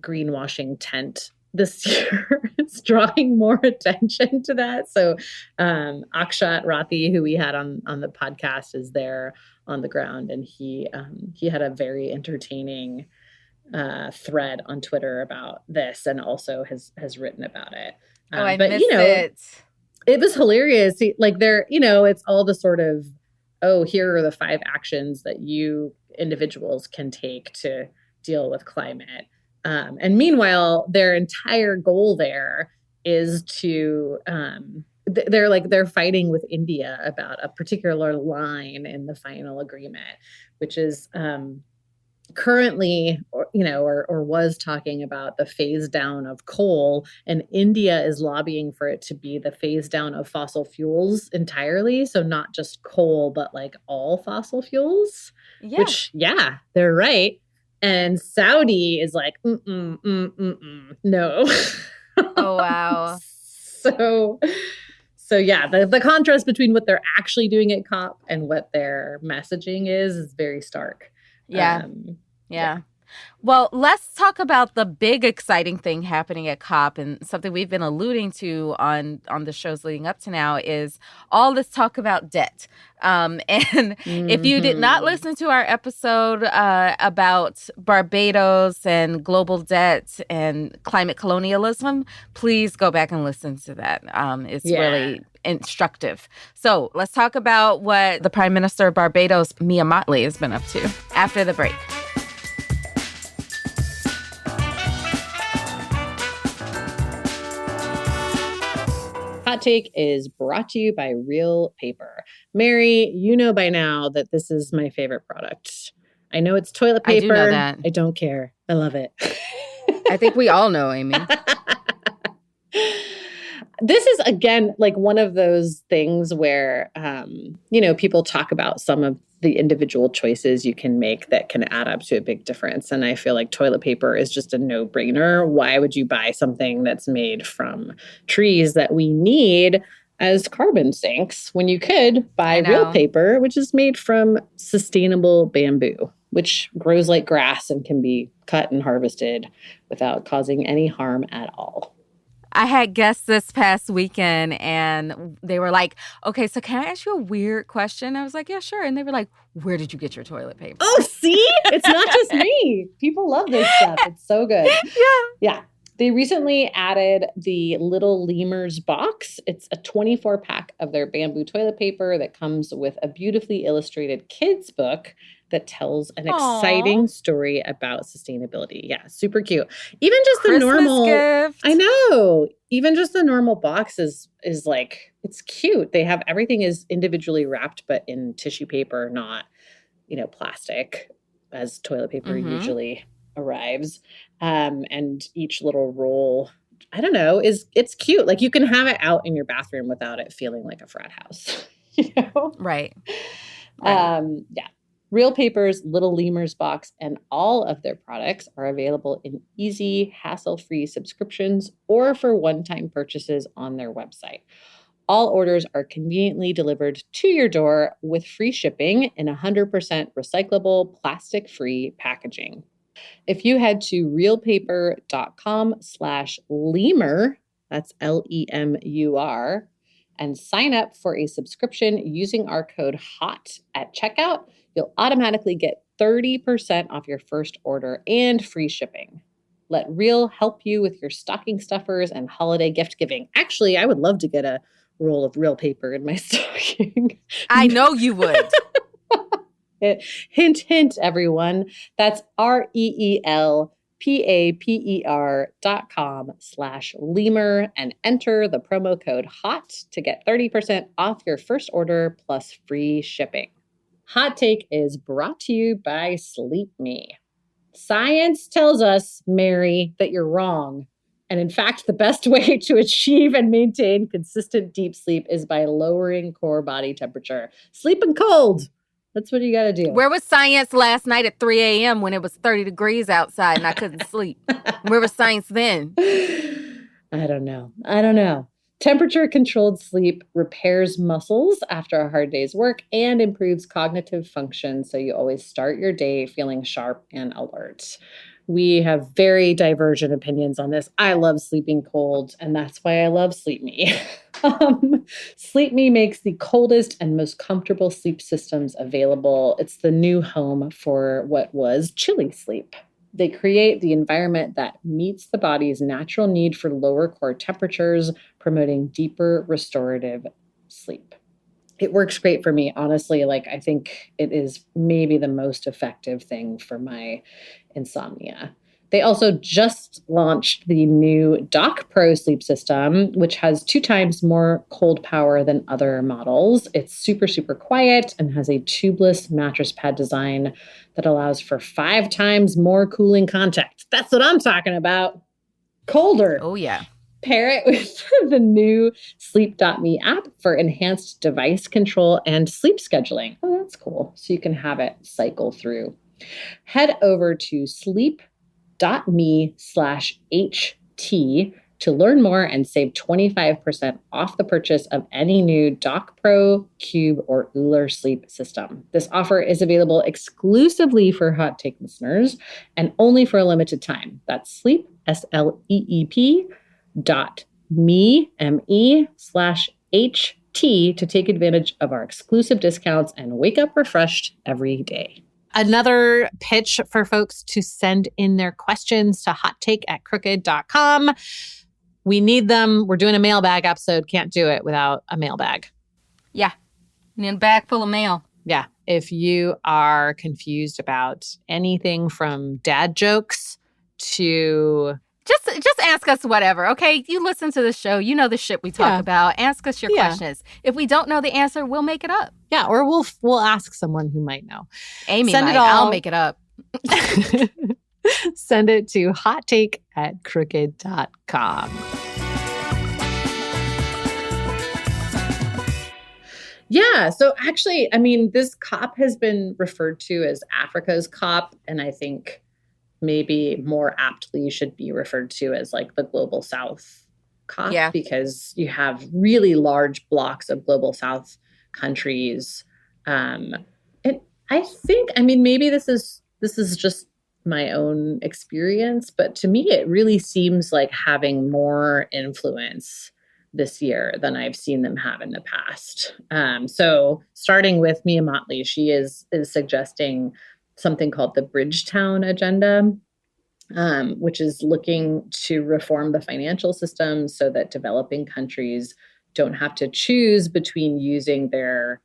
[SPEAKER 3] greenwashing tent this year is drawing more attention to that. So Akshat Rathi, who we had on the podcast, is there on the ground, and he had a very entertaining thread on Twitter about this, and also has written about it.
[SPEAKER 2] I missed it.
[SPEAKER 3] It was hilarious. Like it's all the sort of, oh, here are the 5 actions that you individuals can take to deal with climate. And meanwhile, their entire goal there is to, they're fighting with India about a particular line in the final agreement, which is currently, or was talking about the phase down of coal, and India is lobbying for it to be the phase down of fossil fuels entirely. So not just coal, but like all fossil fuels, which, yeah, they're right. And Saudi is like, no.
[SPEAKER 2] Oh, wow.
[SPEAKER 3] So yeah, the contrast between what they're actually doing at COP and what their messaging is very stark.
[SPEAKER 2] Yeah. Yeah. Well, let's talk about the big exciting thing happening at COP, and something we've been alluding to on the shows leading up to now is all this talk about debt. And if you did not listen to our episode about Barbados and global debt and climate colonialism, please go back and listen to that. It's really instructive. So let's talk about what the Prime Minister of Barbados, Mia Mottley, has been up to after the break.
[SPEAKER 3] Hot Take is brought to you by Real Paper. Mary, you know by now that this is my favorite product. I know it's toilet paper.
[SPEAKER 2] I do know that.
[SPEAKER 3] I don't care. I love it.
[SPEAKER 2] I think we all know, Amy.
[SPEAKER 3] This is, again, like one of those things where, people talk about some of the individual choices you can make that can add up to a big difference. And I feel like toilet paper is just a no-brainer. Why would you buy something that's made from trees that we need as carbon sinks when you could buy real paper, which is made from sustainable bamboo, which grows like grass and can be cut and harvested without causing any harm at all.
[SPEAKER 2] I had guests this past weekend and they were like, okay, so can I ask you a weird question? I was like, yeah, sure. And they were like, where did you get your toilet paper?
[SPEAKER 3] Oh, see? It's not just me. People love this stuff. It's so good. Yeah. They recently added the Little Lemurs box. It's a 24-pack of their bamboo toilet paper that comes with a beautifully illustrated kids book that tells an
[SPEAKER 2] Aw.
[SPEAKER 3] exciting story about sustainability. Yeah, super cute. Even just
[SPEAKER 2] Christmas
[SPEAKER 3] the normal
[SPEAKER 2] gift.
[SPEAKER 3] I know. Even just the normal box is like, it's cute. They have everything is individually wrapped, but in tissue paper, not, plastic, as toilet paper usually arrives. And each little roll, I don't know, it's cute. Like you can have it out in your bathroom without it feeling like a frat house.
[SPEAKER 2] Right.
[SPEAKER 3] Yeah. Real Paper's Little Lemurs box and all of their products are available in easy, hassle-free subscriptions or for one-time purchases on their website. All orders are conveniently delivered to your door with free shipping in 100% recyclable, plastic-free packaging. If you head to realpaper.com/lemur, that's LEMUR, and sign up for a subscription using our code HOT at checkout, you'll automatically get 30% off your first order and free shipping. Let Real help you with your stocking stuffers and holiday gift giving. Actually, I would love to get a roll of Real Paper in my stocking.
[SPEAKER 2] I know you would.
[SPEAKER 3] Hint, hint, everyone. That's REELPAPER.com/lemur and enter the promo code HOT to get 30% off your first order plus free shipping. Hot Take is brought to you by Sleep Me. Science tells us, Mary, that you're wrong. And in fact, the best way to achieve and maintain consistent deep sleep is by lowering core body temperature. Sleeping cold. That's what you got to do.
[SPEAKER 2] Where was science last night at 3 a.m. when it was 30 degrees outside and I couldn't sleep? Where was science then?
[SPEAKER 3] I don't know. Temperature-controlled sleep repairs muscles after a hard day's work and improves cognitive function, so you always start your day feeling sharp and alert. We have very divergent opinions on this. I love sleeping cold, and that's why I love Sleep Me. Sleep Me makes the coldest and most comfortable sleep systems available. It's the new home for what was chilly sleep. They create the environment that meets the body's natural need for lower core temperatures, promoting deeper restorative sleep. It works great for me, honestly. Like, I think it is maybe the most effective thing for my insomnia. They also just launched the new Dock Pro sleep system, which has 2 times more cold power than other models. It's super, super quiet and has a tubeless mattress pad design that allows for 5 times more cooling contact. That's what I'm talking about. Colder.
[SPEAKER 2] Oh, yeah.
[SPEAKER 3] Pair it with the new Sleep.me app for enhanced device control and sleep scheduling. Oh, that's cool. So you can have it cycle through. Head over to sleep.me/HT to learn more and save 25% off the purchase of any new Dock Pro, Cube, or Uller sleep system. This offer is available exclusively for Hot Take listeners and only for a limited time. That's sleep, sleep.me/HT to take advantage of our exclusive discounts and wake up refreshed every day. Another pitch for folks to send in their questions to hottake@crooked.com. We need them. We're doing a mailbag episode. Can't do it without a mailbag.
[SPEAKER 2] Yeah. And a bag full of mail.
[SPEAKER 3] Yeah. If you are confused about anything from dad jokes to...
[SPEAKER 2] Just ask us whatever, okay? You listen to the show. You know the shit we talk about. Ask us your questions. If we don't know the answer, we'll make it up.
[SPEAKER 3] Yeah, or we'll ask someone who might know.
[SPEAKER 2] Amy
[SPEAKER 3] Send
[SPEAKER 2] might.
[SPEAKER 3] it all.
[SPEAKER 2] I'll make it up.
[SPEAKER 3] Send it to hottake@crooked.com. Yeah, so actually, I mean, this COP has been referred to as Africa's COP, and I think maybe more aptly should be referred to as like the Global South COP, because you have really large blocks of Global South countries. And I think, I mean, maybe this is just my own experience, but to me, it really seems like having more influence this year than I've seen them have in the past. So starting with Mia Mottley, she is suggesting something called the Bridgetown Agenda, which is looking to reform the financial system so that developing countries don't have to choose between using their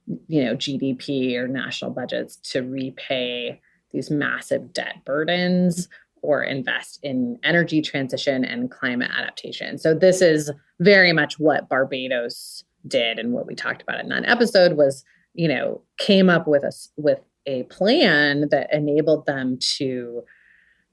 [SPEAKER 3] GDP or national budgets to repay these massive debt burdens or invest in energy transition and climate adaptation. So this is very much what Barbados did, and what we talked about in that episode was, came up with a plan that enabled them to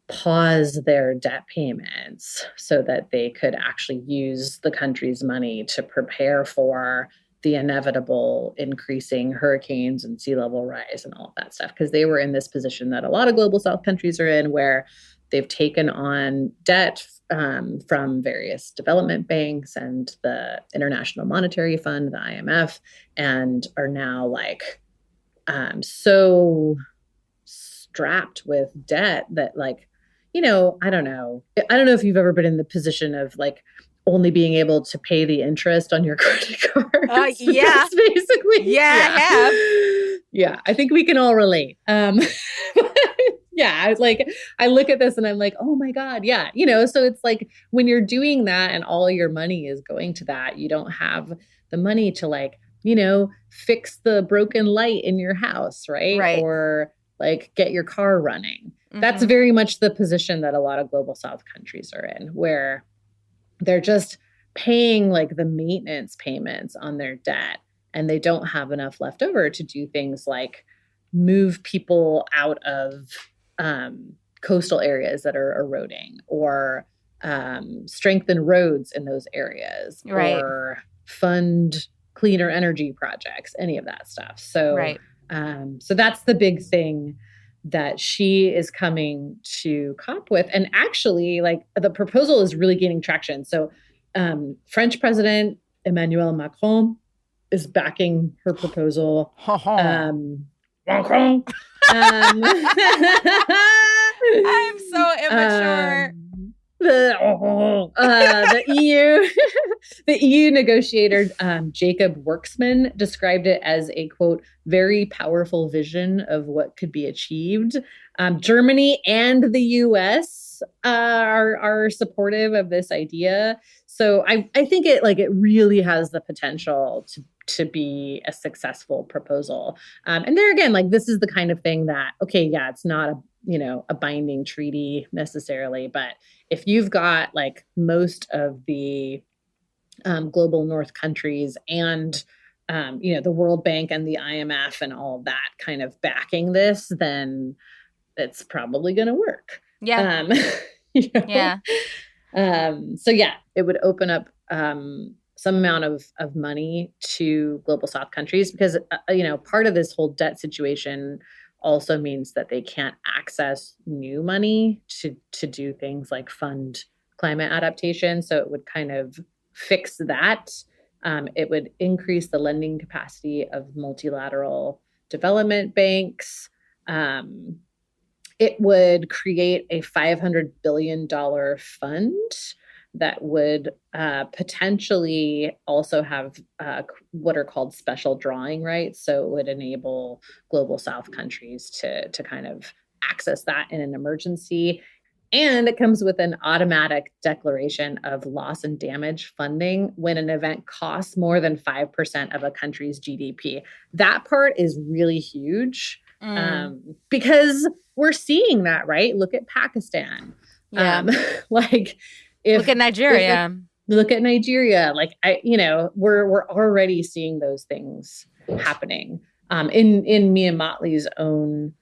[SPEAKER 3] pause their debt payments so that they could actually use the country's money to prepare for the inevitable increasing hurricanes and sea level rise and all of that stuff. Because they were in this position that a lot of global South countries are in, where they've taken on debt from various development banks and the International Monetary Fund, the IMF, and are now so strapped with debt that I don't know if you've ever been in the position of only being able to pay the interest on your credit card.
[SPEAKER 2] Yeah.
[SPEAKER 3] That's basically.
[SPEAKER 2] Yeah, I have.
[SPEAKER 3] Yeah, I think we can all relate. Yeah, I look at this and I'm like, oh my God. Yeah. So it's when you're doing that and all your money is going to that, you don't have the money to fix the broken light in your house. Right. Or get your car running. Mm-hmm. That's very much the position that a lot of global South countries are in, where they're just paying the maintenance payments on their debt, and they don't have enough left over to do things like move people out of coastal areas that are eroding, or strengthen roads in those areas, or fund cleaner energy projects, any of that stuff. So, so that's the big thing that she is coming to COP with. And actually, the proposal is really gaining traction. So French President Emmanuel Macron is backing her proposal. Macron.
[SPEAKER 2] I'm so immature.
[SPEAKER 3] The EU negotiator Jacob Worksman described it as a, quote, very powerful vision of what could be achieved. Germany and the US are supportive of this idea. So I think it really has the potential to be a successful proposal. And there again, this is the kind of thing that, okay, yeah, it's not a binding treaty necessarily, but if you've got most of the global North countries and the World Bank and the IMF and all of that kind of backing this, then it's probably going to work.
[SPEAKER 2] Yeah. Yeah.
[SPEAKER 3] So yeah, it would open up some amount of money to global South countries, because part of this whole debt situation also means that they can't access new money to do things like fund climate adaptation. So it would kind of fix that. It would increase the lending capacity of multilateral development banks. It would create a $500 billion fund that would potentially also have what are called special drawing rights. So it would enable global South countries to kind of access that in an emergency. And it comes with an automatic declaration of loss and damage funding when an event costs more than 5% of a country's GDP. That part is really huge because we're seeing that, right? Look at Pakistan.
[SPEAKER 2] Yeah.
[SPEAKER 3] Look
[SPEAKER 2] at Nigeria.
[SPEAKER 3] Look at Nigeria. We're already seeing those things happening. In Mia Motley's own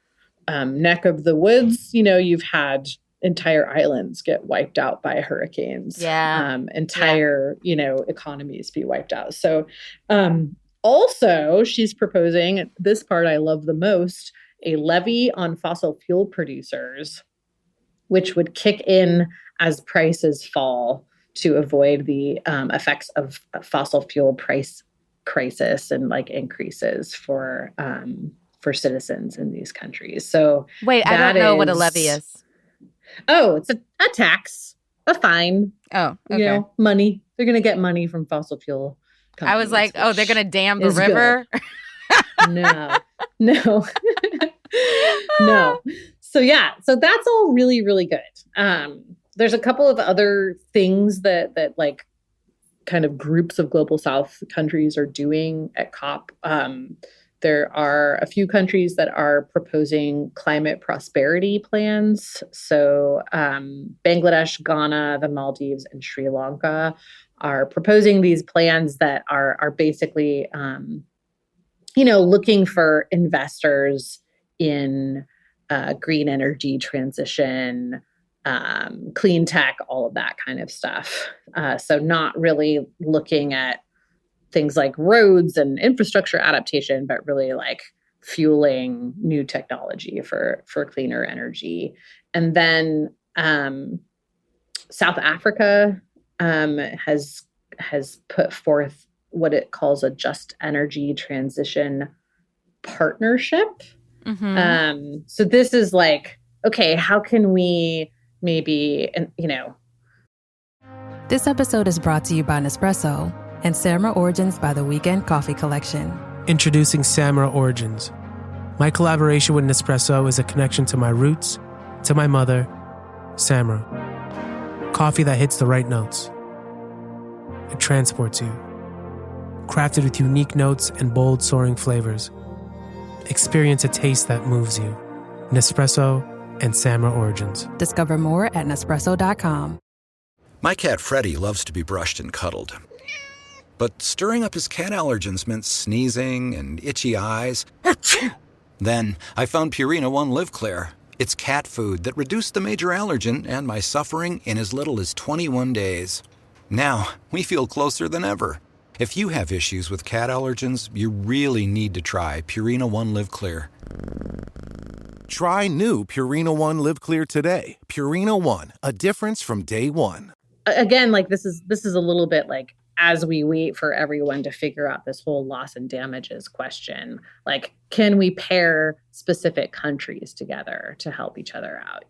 [SPEAKER 3] neck of the woods, you've had entire islands get wiped out by hurricanes.
[SPEAKER 2] Yeah.
[SPEAKER 3] Entire economies be wiped out. So also she's proposing, this part I love the most, a levy on fossil fuel producers, which would kick in as prices fall to avoid the effects of fossil fuel price crisis and increases for citizens in these countries. So
[SPEAKER 2] wait, I don't know what a levy is.
[SPEAKER 3] Oh, it's a tax, a fine.
[SPEAKER 2] Oh, okay.
[SPEAKER 3] Money. They're going to get money from fossil fuel companies.
[SPEAKER 2] I was like, oh, they're going to dam the river?
[SPEAKER 3] No. No. So yeah, so that's all really, really good. There's a couple of other things that kind of groups of global South countries are doing at COP. There are a few countries that are proposing climate prosperity plans. So Bangladesh, Ghana, the Maldives, and Sri Lanka are proposing these plans that are basically, looking for investors in green energy transition, clean tech, all of that kind of stuff. So not really looking at things like roads and infrastructure adaptation, but really like fueling new technology for cleaner energy. And then South Africa has put forth what it calls a just energy transition partnership. So this is like, okay, how can we maybe,
[SPEAKER 5] This episode is brought to you by Nespresso and Samra Origins by the Weekend Coffee Collection.
[SPEAKER 6] Introducing Samra Origins. My collaboration with Nespresso is a connection to my roots, to my mother, Samra. Coffee that hits the right notes. It transports you. Crafted with unique notes and bold, soaring flavors. Experience a taste that moves you. Nespresso and Samra Origins.
[SPEAKER 5] Discover more at Nespresso.com.
[SPEAKER 7] My cat Freddie loves to be brushed and cuddled. But stirring up his cat allergens meant sneezing and itchy eyes. Then I found Purina One Live Clear. It's cat food that reduced the major allergen and my suffering in as little as 21 days. Now, we feel closer than ever. If you have issues with cat allergens, you really need to try Purina One Live Clear.
[SPEAKER 8] Try new Purina One Live Clear today. Purina One, a difference from day one.
[SPEAKER 3] Again, like this is a little bit like, as we wait for everyone to figure out this whole loss and damages question, like, can we pair specific countries together to help each other out?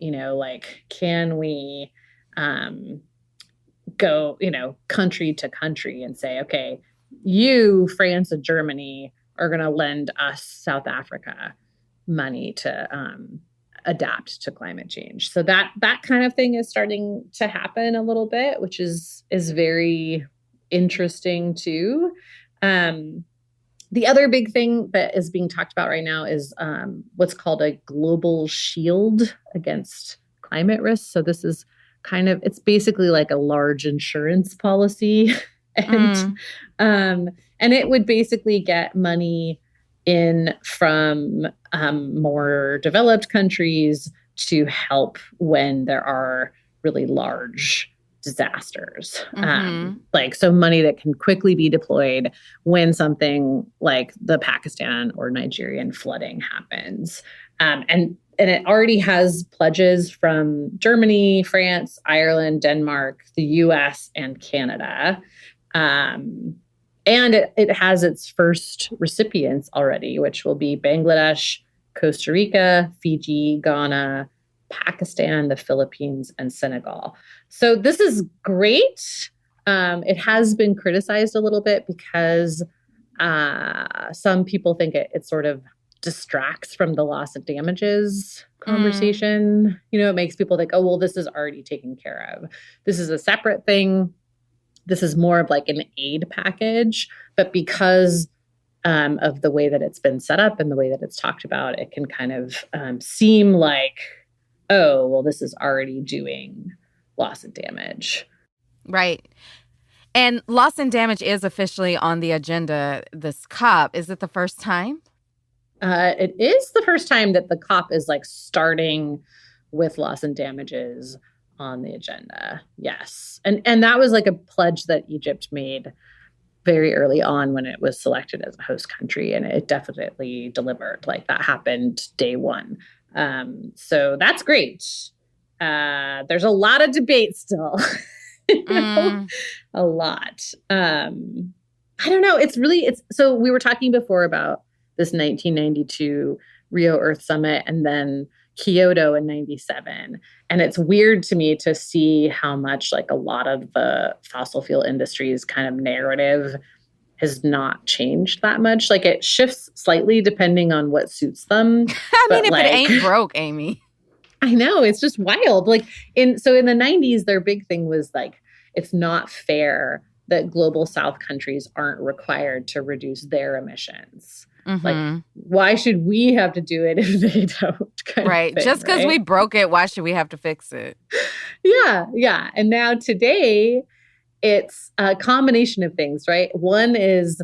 [SPEAKER 3] Can we go, country to country and say, okay, you, France and Germany, are going to lend us, South Africa, money to adapt to climate change. So that kind of thing is starting to happen a little bit, which is very interesting too. The other big thing that is being talked about right now is what's called a global shield against climate risk. So this is it's basically like a large insurance policy. And it would basically get money in from more developed countries to help when there are really large disasters. So money that can quickly be deployed when something like the Pakistan or Nigerian flooding happens. And it already has pledges from Germany, France, Ireland, Denmark, the US, and Canada. And it has its first recipients already, which will be Bangladesh, Costa Rica, Fiji, Ghana, Pakistan, the Philippines, and Senegal. So this is great. It has been criticized a little bit because some people think it sort of distracts from the loss of damages conversation. It makes people think, oh, well, this is already taken care of. This is a separate thing. This is more of like an aid package. But because of the way that it's been set up and the way that it's talked about, it can kind of seem like, oh, well, this is already doing loss and damage.
[SPEAKER 2] Right. And loss and damage is officially on the agenda this COP. Is it the first time?
[SPEAKER 3] It is the first time that the COP is like starting with loss and damages on the agenda. Yes. And that was like a pledge that Egypt made very early on when it was selected as a host country. And it definitely delivered. Like that happened day one. So that's great. There's a lot of debate still. A lot. I don't know. So we were talking before about this 1992 Rio Earth Summit and then Kyoto in 97. And it's weird to me to see how much like a lot of the fossil fuel industry's kind of narrative has not changed that much. Like it shifts slightly depending on what suits them.
[SPEAKER 2] If it ain't broke, Amy.
[SPEAKER 3] I know, it's just wild. Like in the 90s, their big thing was like, it's not fair that global South countries aren't required to reduce their emissions. Like, why should we have to do it if they don't?
[SPEAKER 2] Right. Just because we broke it, why should we have to fix it?
[SPEAKER 3] Yeah. And now today, it's a combination of things, right? One is,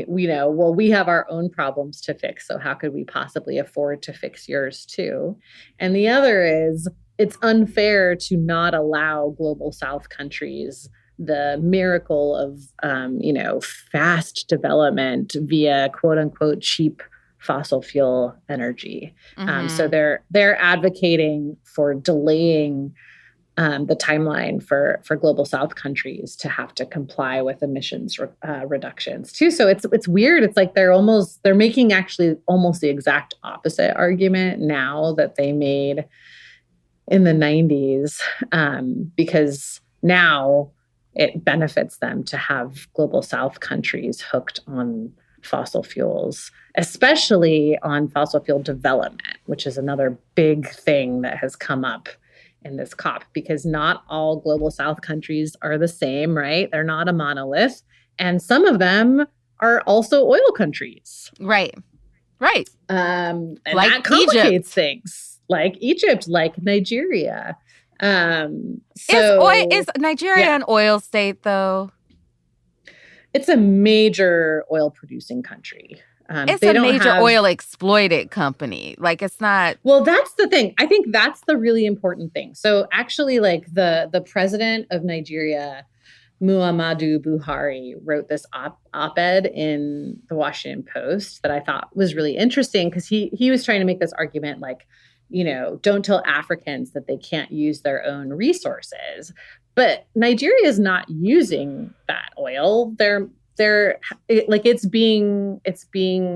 [SPEAKER 3] we have our own problems to fix. So how could we possibly afford to fix yours too? And the other is, it's unfair to not allow global South countries the miracle of, fast development via quote unquote cheap fossil fuel energy. So they're advocating for delaying the timeline for global South countries to have to comply with emissions reductions too. So it's weird. It's like they're making actually almost the exact opposite argument now that they made in the 90s, because now it benefits them to have global South countries hooked on fossil fuels, especially on fossil fuel development, which is another big thing that has come up in this COP, because not all global South countries are the same, right? They're not a monolith. And some of them are also oil countries.
[SPEAKER 2] Right.
[SPEAKER 3] And
[SPEAKER 2] like
[SPEAKER 3] that complicates
[SPEAKER 2] Egypt.
[SPEAKER 3] Things. Like Egypt, like Nigeria.
[SPEAKER 2] Is Nigeria an oil state, though?
[SPEAKER 3] It's a major oil producing country.
[SPEAKER 2] It's a major oil exploited company. Like, it's not.
[SPEAKER 3] Well, that's the thing. I think that's the really important thing. So actually, like the president of Nigeria, Muhammadu Buhari, wrote this op-ed in the Washington Post that I thought was really interesting, because he was trying to make this argument like, don't tell Africans that they can't use their own resources. But Nigeria is not using that oil. It's being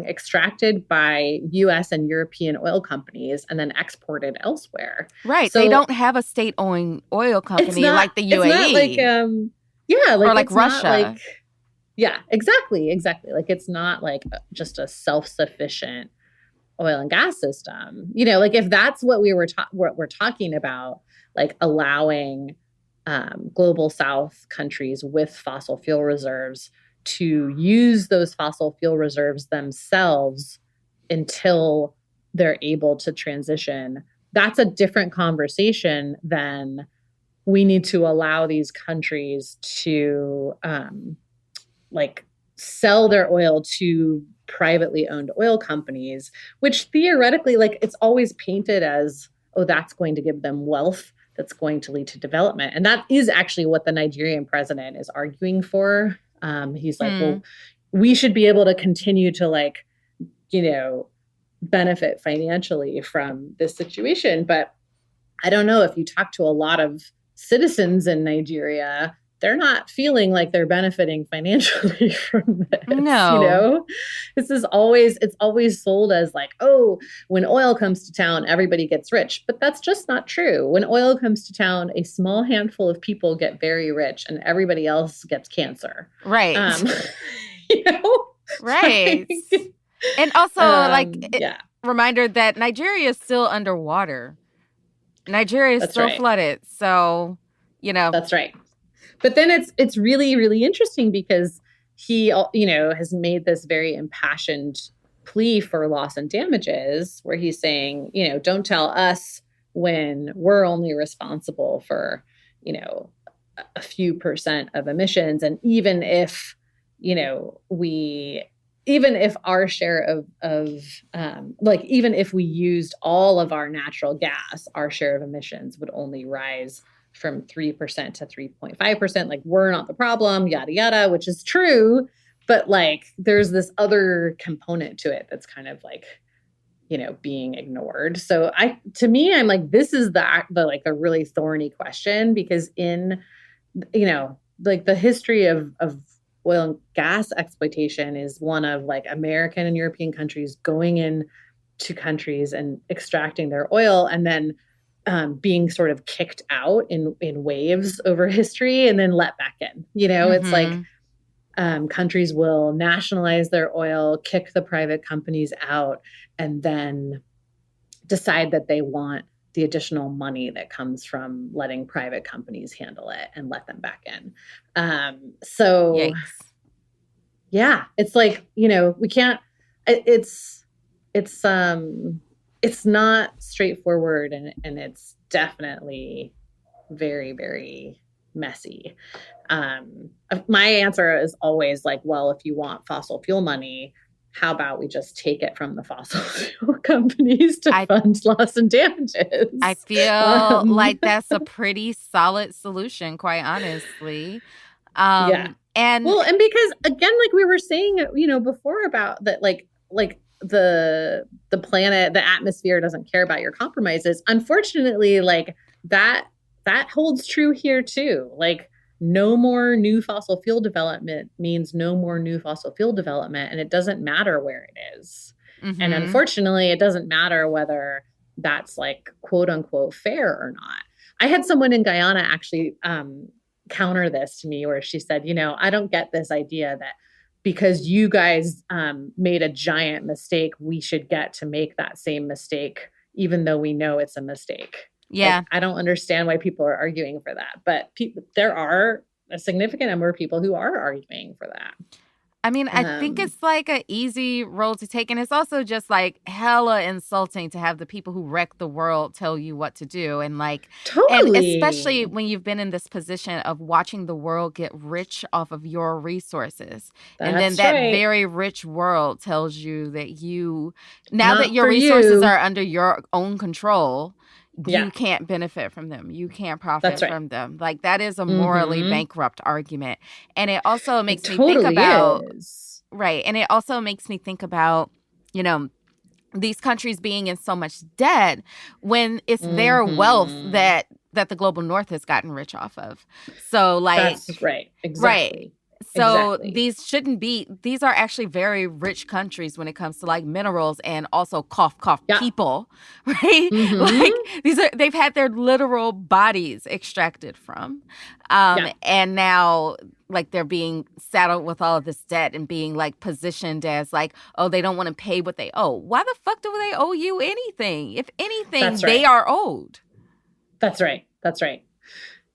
[SPEAKER 3] extracted by U.S. and European oil companies and then exported elsewhere.
[SPEAKER 2] Right. So they don't have a state-owned oil company like the UAE.
[SPEAKER 3] It's not
[SPEAKER 2] or like Russia.
[SPEAKER 3] Yeah, exactly. Like, it's not like just a self-sufficient oil and gas system. Like, if that's what what we're talking about, like allowing global South countries with fossil fuel reserves to use those fossil fuel reserves themselves until they're able to transition, that's a different conversation than we need to allow these countries to sell their oil to privately owned oil companies, which theoretically, like, it's always painted as, oh, that's going to give them wealth, that's going to lead to development. And that is actually what the Nigerian president is arguing for. He's like, well, we should be able to continue to benefit financially from this situation. But I don't know, if you talk to a lot of citizens in Nigeria, they're not feeling like they're benefiting financially from this.
[SPEAKER 2] No.
[SPEAKER 3] It's always sold as like, oh, when oil comes to town, everybody gets rich. But that's just not true. When oil comes to town, a small handful of people get very rich and everybody else gets cancer.
[SPEAKER 2] Right. Right.
[SPEAKER 3] Like,
[SPEAKER 2] and also, reminder that Nigeria is still underwater. Nigeria is still flooded. So,
[SPEAKER 3] That's right. But then it's really, really interesting because he, has made this very impassioned plea for loss and damages where he's saying, don't tell us when we're only responsible for, a few percent of emissions. And even if, even if our share even if we used all of our natural gas, our share of emissions would only rise from 3% to 3.5%. Like, we're not the problem, yada, yada, which is true. But like, there's this other component to it that's kind of like, being ignored. So to me, I'm like, this is the really thorny question, because in, the history of oil and gas exploitation is one of like American and European countries going in to countries and extracting their oil and then being sort of kicked out in waves over history and then let back in. It's like countries will nationalize their oil, kick the private companies out, and then decide that they want the additional money that comes from letting private companies handle it and let them back in. So,
[SPEAKER 2] Yikes.
[SPEAKER 3] Yeah, it's like, we can't it's not straightforward, and it's definitely very, very messy. My answer is always like, well, if you want fossil fuel money, how about we just take it from the fossil fuel companies to fund loss and damages?
[SPEAKER 2] I feel like that's a pretty solid solution, quite honestly.
[SPEAKER 3] And because again, like we were saying, before about that, like the planet, the atmosphere doesn't care about your compromises. Unfortunately, like that holds true here too. Like, no more new fossil fuel development means no more new fossil fuel development. And it doesn't matter where it is. Mm-hmm. And unfortunately, it doesn't matter whether that's like, quote unquote, fair or not. I had someone in Guyana actually counter this to me, where she said, I don't get this idea that because you guys made a giant mistake, we should get to make that same mistake, even though we know it's a mistake.
[SPEAKER 2] Yeah.
[SPEAKER 3] Like, I don't understand why people are arguing for that. But there are a significant number of people who are arguing for that.
[SPEAKER 2] I mean, I think it's like an easy role to take. And it's also just like hella insulting to have the people who wreck the world tell you what to do. And like,
[SPEAKER 3] totally.
[SPEAKER 2] And especially when you've been in this position of watching the world get rich off of your resources. And then that very rich world tells you that now that your resources are under your own control, you can't benefit from them. You can't profit from them. Like, that is a morally bankrupt argument. And it also makes me think about, right. And it also makes me think about, these countries being in so much debt when it's their wealth that the global north has gotten rich off of. So like,
[SPEAKER 3] that's right. Exactly.
[SPEAKER 2] Right. So these are actually very rich countries when it comes to like minerals and also cough people, right? Like they've had their literal bodies extracted from. And now like they're being saddled with all of this debt and being like positioned as like, oh, they don't want to pay what they owe. Why the fuck do they owe you anything? If anything, they are owed.
[SPEAKER 3] That's right.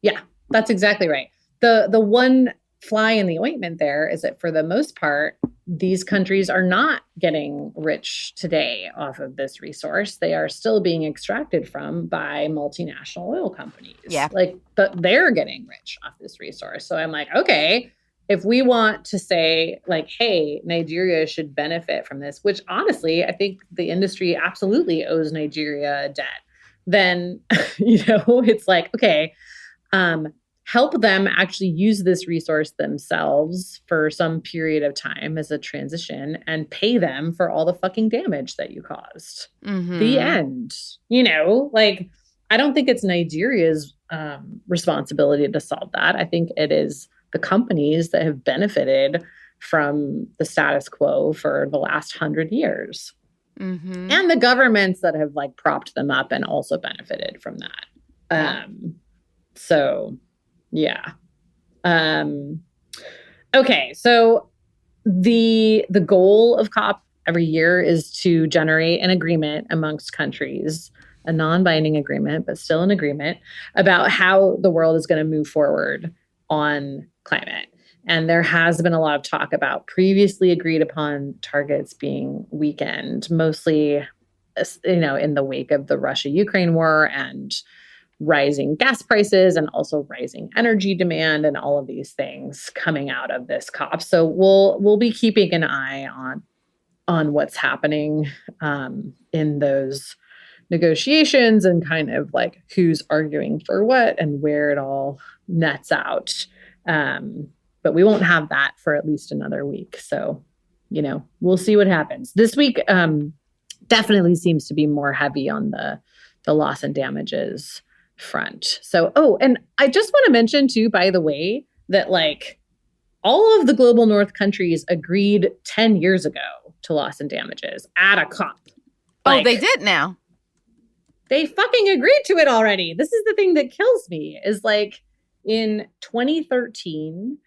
[SPEAKER 3] Yeah, that's exactly right. The one fly in the ointment there is that for the most part, these countries are not getting rich today off of this resource. They are still being extracted from by multinational oil companies.
[SPEAKER 2] Yeah.
[SPEAKER 3] Like they're getting rich off this resource. So I'm like, okay, if we want to say like, hey, Nigeria should benefit from this, which honestly, I think the industry absolutely owes Nigeria a debt, then, it's like, okay, help them actually use this resource themselves for some period of time as a transition and pay them for all the fucking damage that you caused. Mm-hmm. The end. Like, I don't think it's Nigeria's responsibility to solve that. I think it is the companies that have benefited from the status quo for the last 100 years. Mm-hmm. And the governments that have like propped them up and also benefited from that. So... yeah. Okay. So the goal of COP every year is to generate an agreement amongst countries, a non-binding agreement, but still an agreement about how the world is going to move forward on climate. And there has been a lot of talk about previously agreed upon targets being weakened, mostly, in the wake of the Russia-Ukraine war and rising gas prices and also rising energy demand and all of these things coming out of this COP. So we'll be keeping an eye on what's happening in those negotiations and kind of like who's arguing for what and where it all nets out. But we won't have that for at least another week. So, we'll see what happens. This week definitely seems to be more heavy on the loss and damages front. So, and I just want to mention too, by the way, that like all of the global north countries agreed 10 years ago to loss and damages at a COP.
[SPEAKER 2] Like, they did now.
[SPEAKER 3] They fucking agreed to it already. This is the thing that kills me is like in 2013,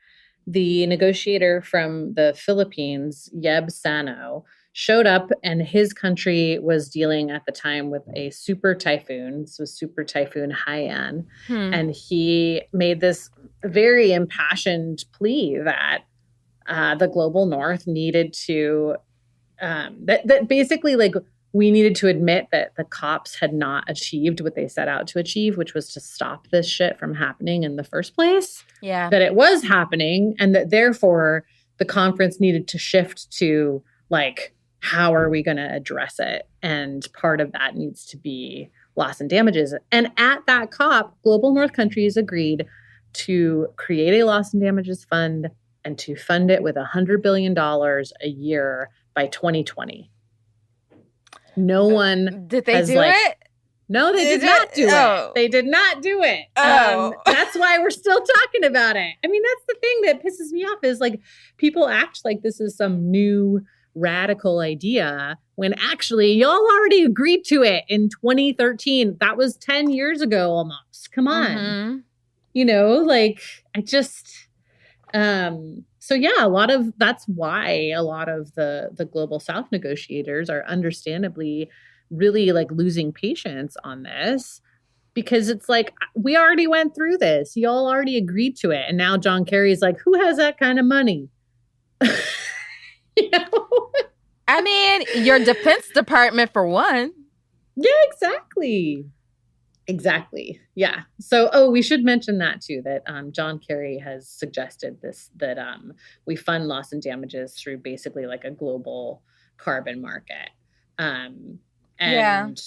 [SPEAKER 3] the negotiator from the Philippines, Yeb Sano, showed up and his country was dealing at the time with a super typhoon. This was Super Typhoon Haiyan. And he made this very impassioned plea that the global north needed to that basically like we needed to admit that the cops had not achieved what they set out to achieve, which was to stop this shit from happening in the first place.
[SPEAKER 2] Yeah.
[SPEAKER 3] That it was happening, and that therefore the conference needed to shift to like, how are we going to address it? And part of that needs to be loss and damages. And at that COP, global North countries agreed to create a loss and damages fund and to fund it with $100 billion a year by 2020. No one
[SPEAKER 2] did they do it?
[SPEAKER 3] No, they did not do it. They did not do it. That's why we're still talking about it. I mean, that's the thing that pisses me off is like people act like this is some new radical idea when actually y'all already agreed to it in 2013. That was 10 years ago almost. Come on.
[SPEAKER 2] Mm-hmm.
[SPEAKER 3] You know, like I just so yeah, that's why a lot of the Global South negotiators are understandably really like losing patience on this, because it's like, we already went through this. Y'all already agreed to it. And now John Kerry's like, who has that kind of money? You know?
[SPEAKER 2] I mean, your Defense Department for one.
[SPEAKER 3] Yeah, exactly. Exactly. Yeah. So, we should mention that too, that John Kerry has suggested that we fund loss and damages through basically like a global carbon market. And,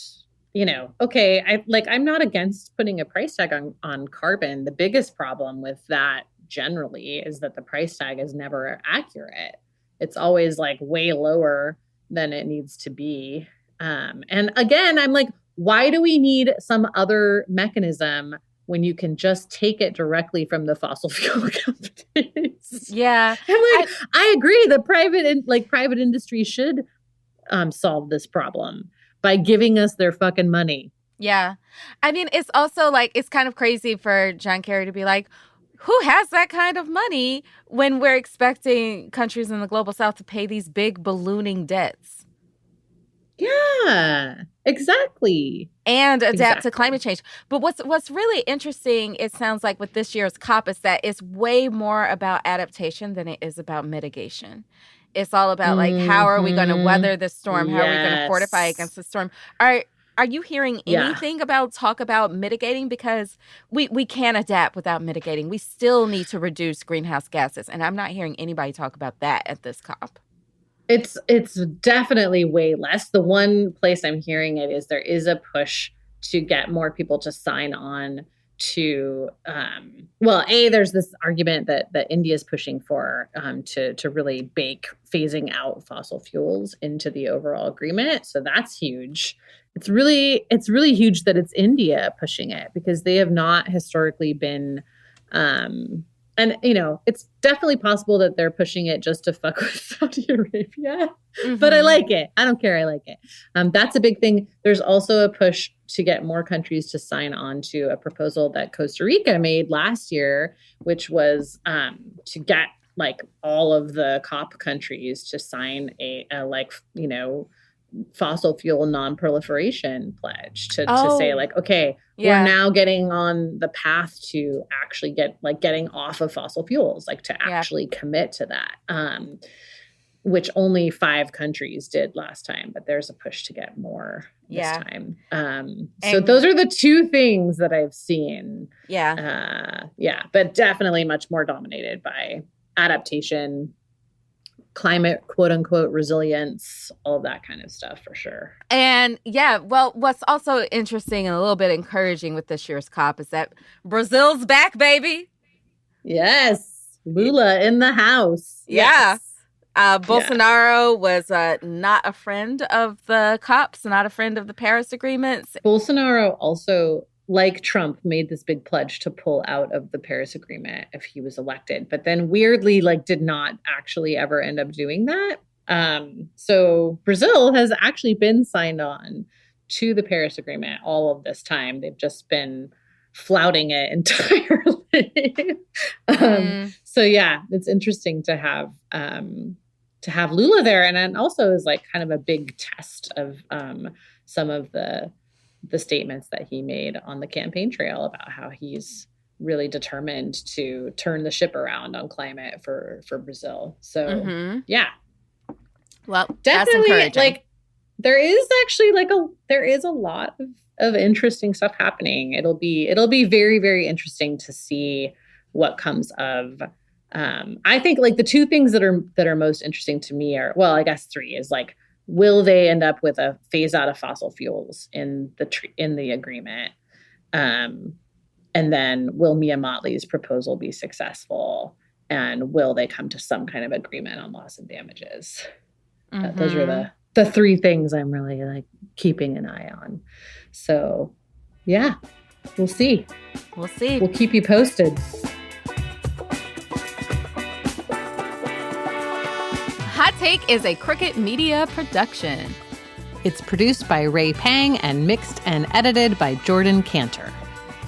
[SPEAKER 3] you know, okay, I'm not against putting a price tag on carbon. The biggest problem with that generally is that the price tag is never accurate. It's always like way lower than it needs to be. And again, I'm like, why do we need some other mechanism when you can just take it directly from the fossil fuel companies?
[SPEAKER 2] Yeah.
[SPEAKER 3] I'm like, I agree. The private industry should solve this problem by giving us their fucking money.
[SPEAKER 2] Yeah. I mean, it's also like, it's kind of crazy for John Kerry to be like, who has that kind of money when we're expecting countries in the global south to pay these big ballooning debts?
[SPEAKER 3] Yeah, exactly.
[SPEAKER 2] And adapt to climate change. But what's really interesting, it sounds like with this year's COP, is that it's way more about adaptation than it is about mitigation. It's all about like, how are we going to weather this storm? How are we going to fortify against the storm? Are you hearing anything talk about mitigating? Because we can't adapt without mitigating. We still need to reduce greenhouse gases. And I'm not hearing anybody talk about that at this COP.
[SPEAKER 3] It's definitely way less. The one place I'm hearing it is there is a push to get more people to sign on to, there's this argument that India is pushing for to really bake phasing out fossil fuels into the overall agreement. So that's huge. It's really huge that it's India pushing it, because they have not historically been, and, you know, it's definitely possible that they're pushing it just to fuck with Saudi Arabia. Mm-hmm. But I like it. I don't care. I like it. That's a big thing. There's also a push to get more countries to sign on to a proposal that Costa Rica made last year, which was to get like all of the COP countries to sign a fossil fuel non-proliferation pledge to say like, okay, we're now getting on the path to actually getting off of fossil fuels, like to actually commit to that, which only 5 countries did last time, but there's a push to get more this time. So those are the 2 things that I've seen. But definitely much more dominated by adaptation, climate, quote unquote, resilience, all of that kind of stuff for sure.
[SPEAKER 2] And what's also interesting and a little bit encouraging with this year's COP is that Brazil's back, baby.
[SPEAKER 3] Yes. Lula in the house.
[SPEAKER 2] Yeah. Bolsonaro was not a friend of the COPs, not a friend of the Paris agreements.
[SPEAKER 3] Bolsonaro also, like Trump, made this big pledge to pull out of the Paris Agreement if he was elected, but then weirdly, did not actually ever end up doing that. So Brazil has actually been signed on to the Paris Agreement all of this time. They've just been flouting it entirely. So yeah, it's interesting to have Lula there, and then also is like kind of a big test of some of the statements that he made on the campaign trail about how he's really determined to turn the ship around on climate for Brazil. So yeah.
[SPEAKER 2] Well, that's
[SPEAKER 3] definitely,
[SPEAKER 2] encouraging.
[SPEAKER 3] like, there is actually there is a lot of interesting stuff happening. It'll be very, very interesting to see what comes of. I think like the two things that are most interesting to me are, well, I guess three is like, will they end up with a phase out of fossil fuels in the agreement? And then will Mia Mottley's proposal be successful? And will they come to some kind of agreement on loss and damages? Those are the three things I'm really like keeping an eye on. So yeah, we'll see.
[SPEAKER 2] We'll see.
[SPEAKER 3] We'll keep you posted.
[SPEAKER 2] Hot Take is a Crooked Media production.
[SPEAKER 9] It's produced by Ray Pang and mixed and edited by Jordan Cantor.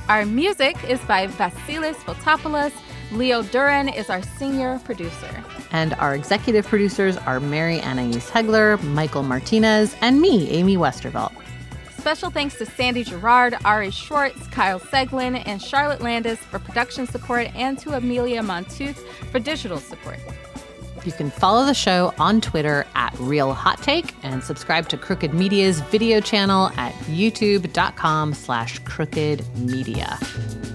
[SPEAKER 2] Our music is by Vasilis Fotopoulos. Leo Duran is our senior producer.
[SPEAKER 9] And our executive producers are Mary Anais Hegler, Michael Martinez, and me, Amy Westervelt.
[SPEAKER 2] Special thanks to Sandy Girard, Ari Schwartz, Kyle Seglin, and Charlotte Landis for production support, and to Amelia Montooth for digital support.
[SPEAKER 9] You can follow the show on Twitter at Real Hot Take and subscribe to Crooked Media's video channel at youtube.com/crookedmedia.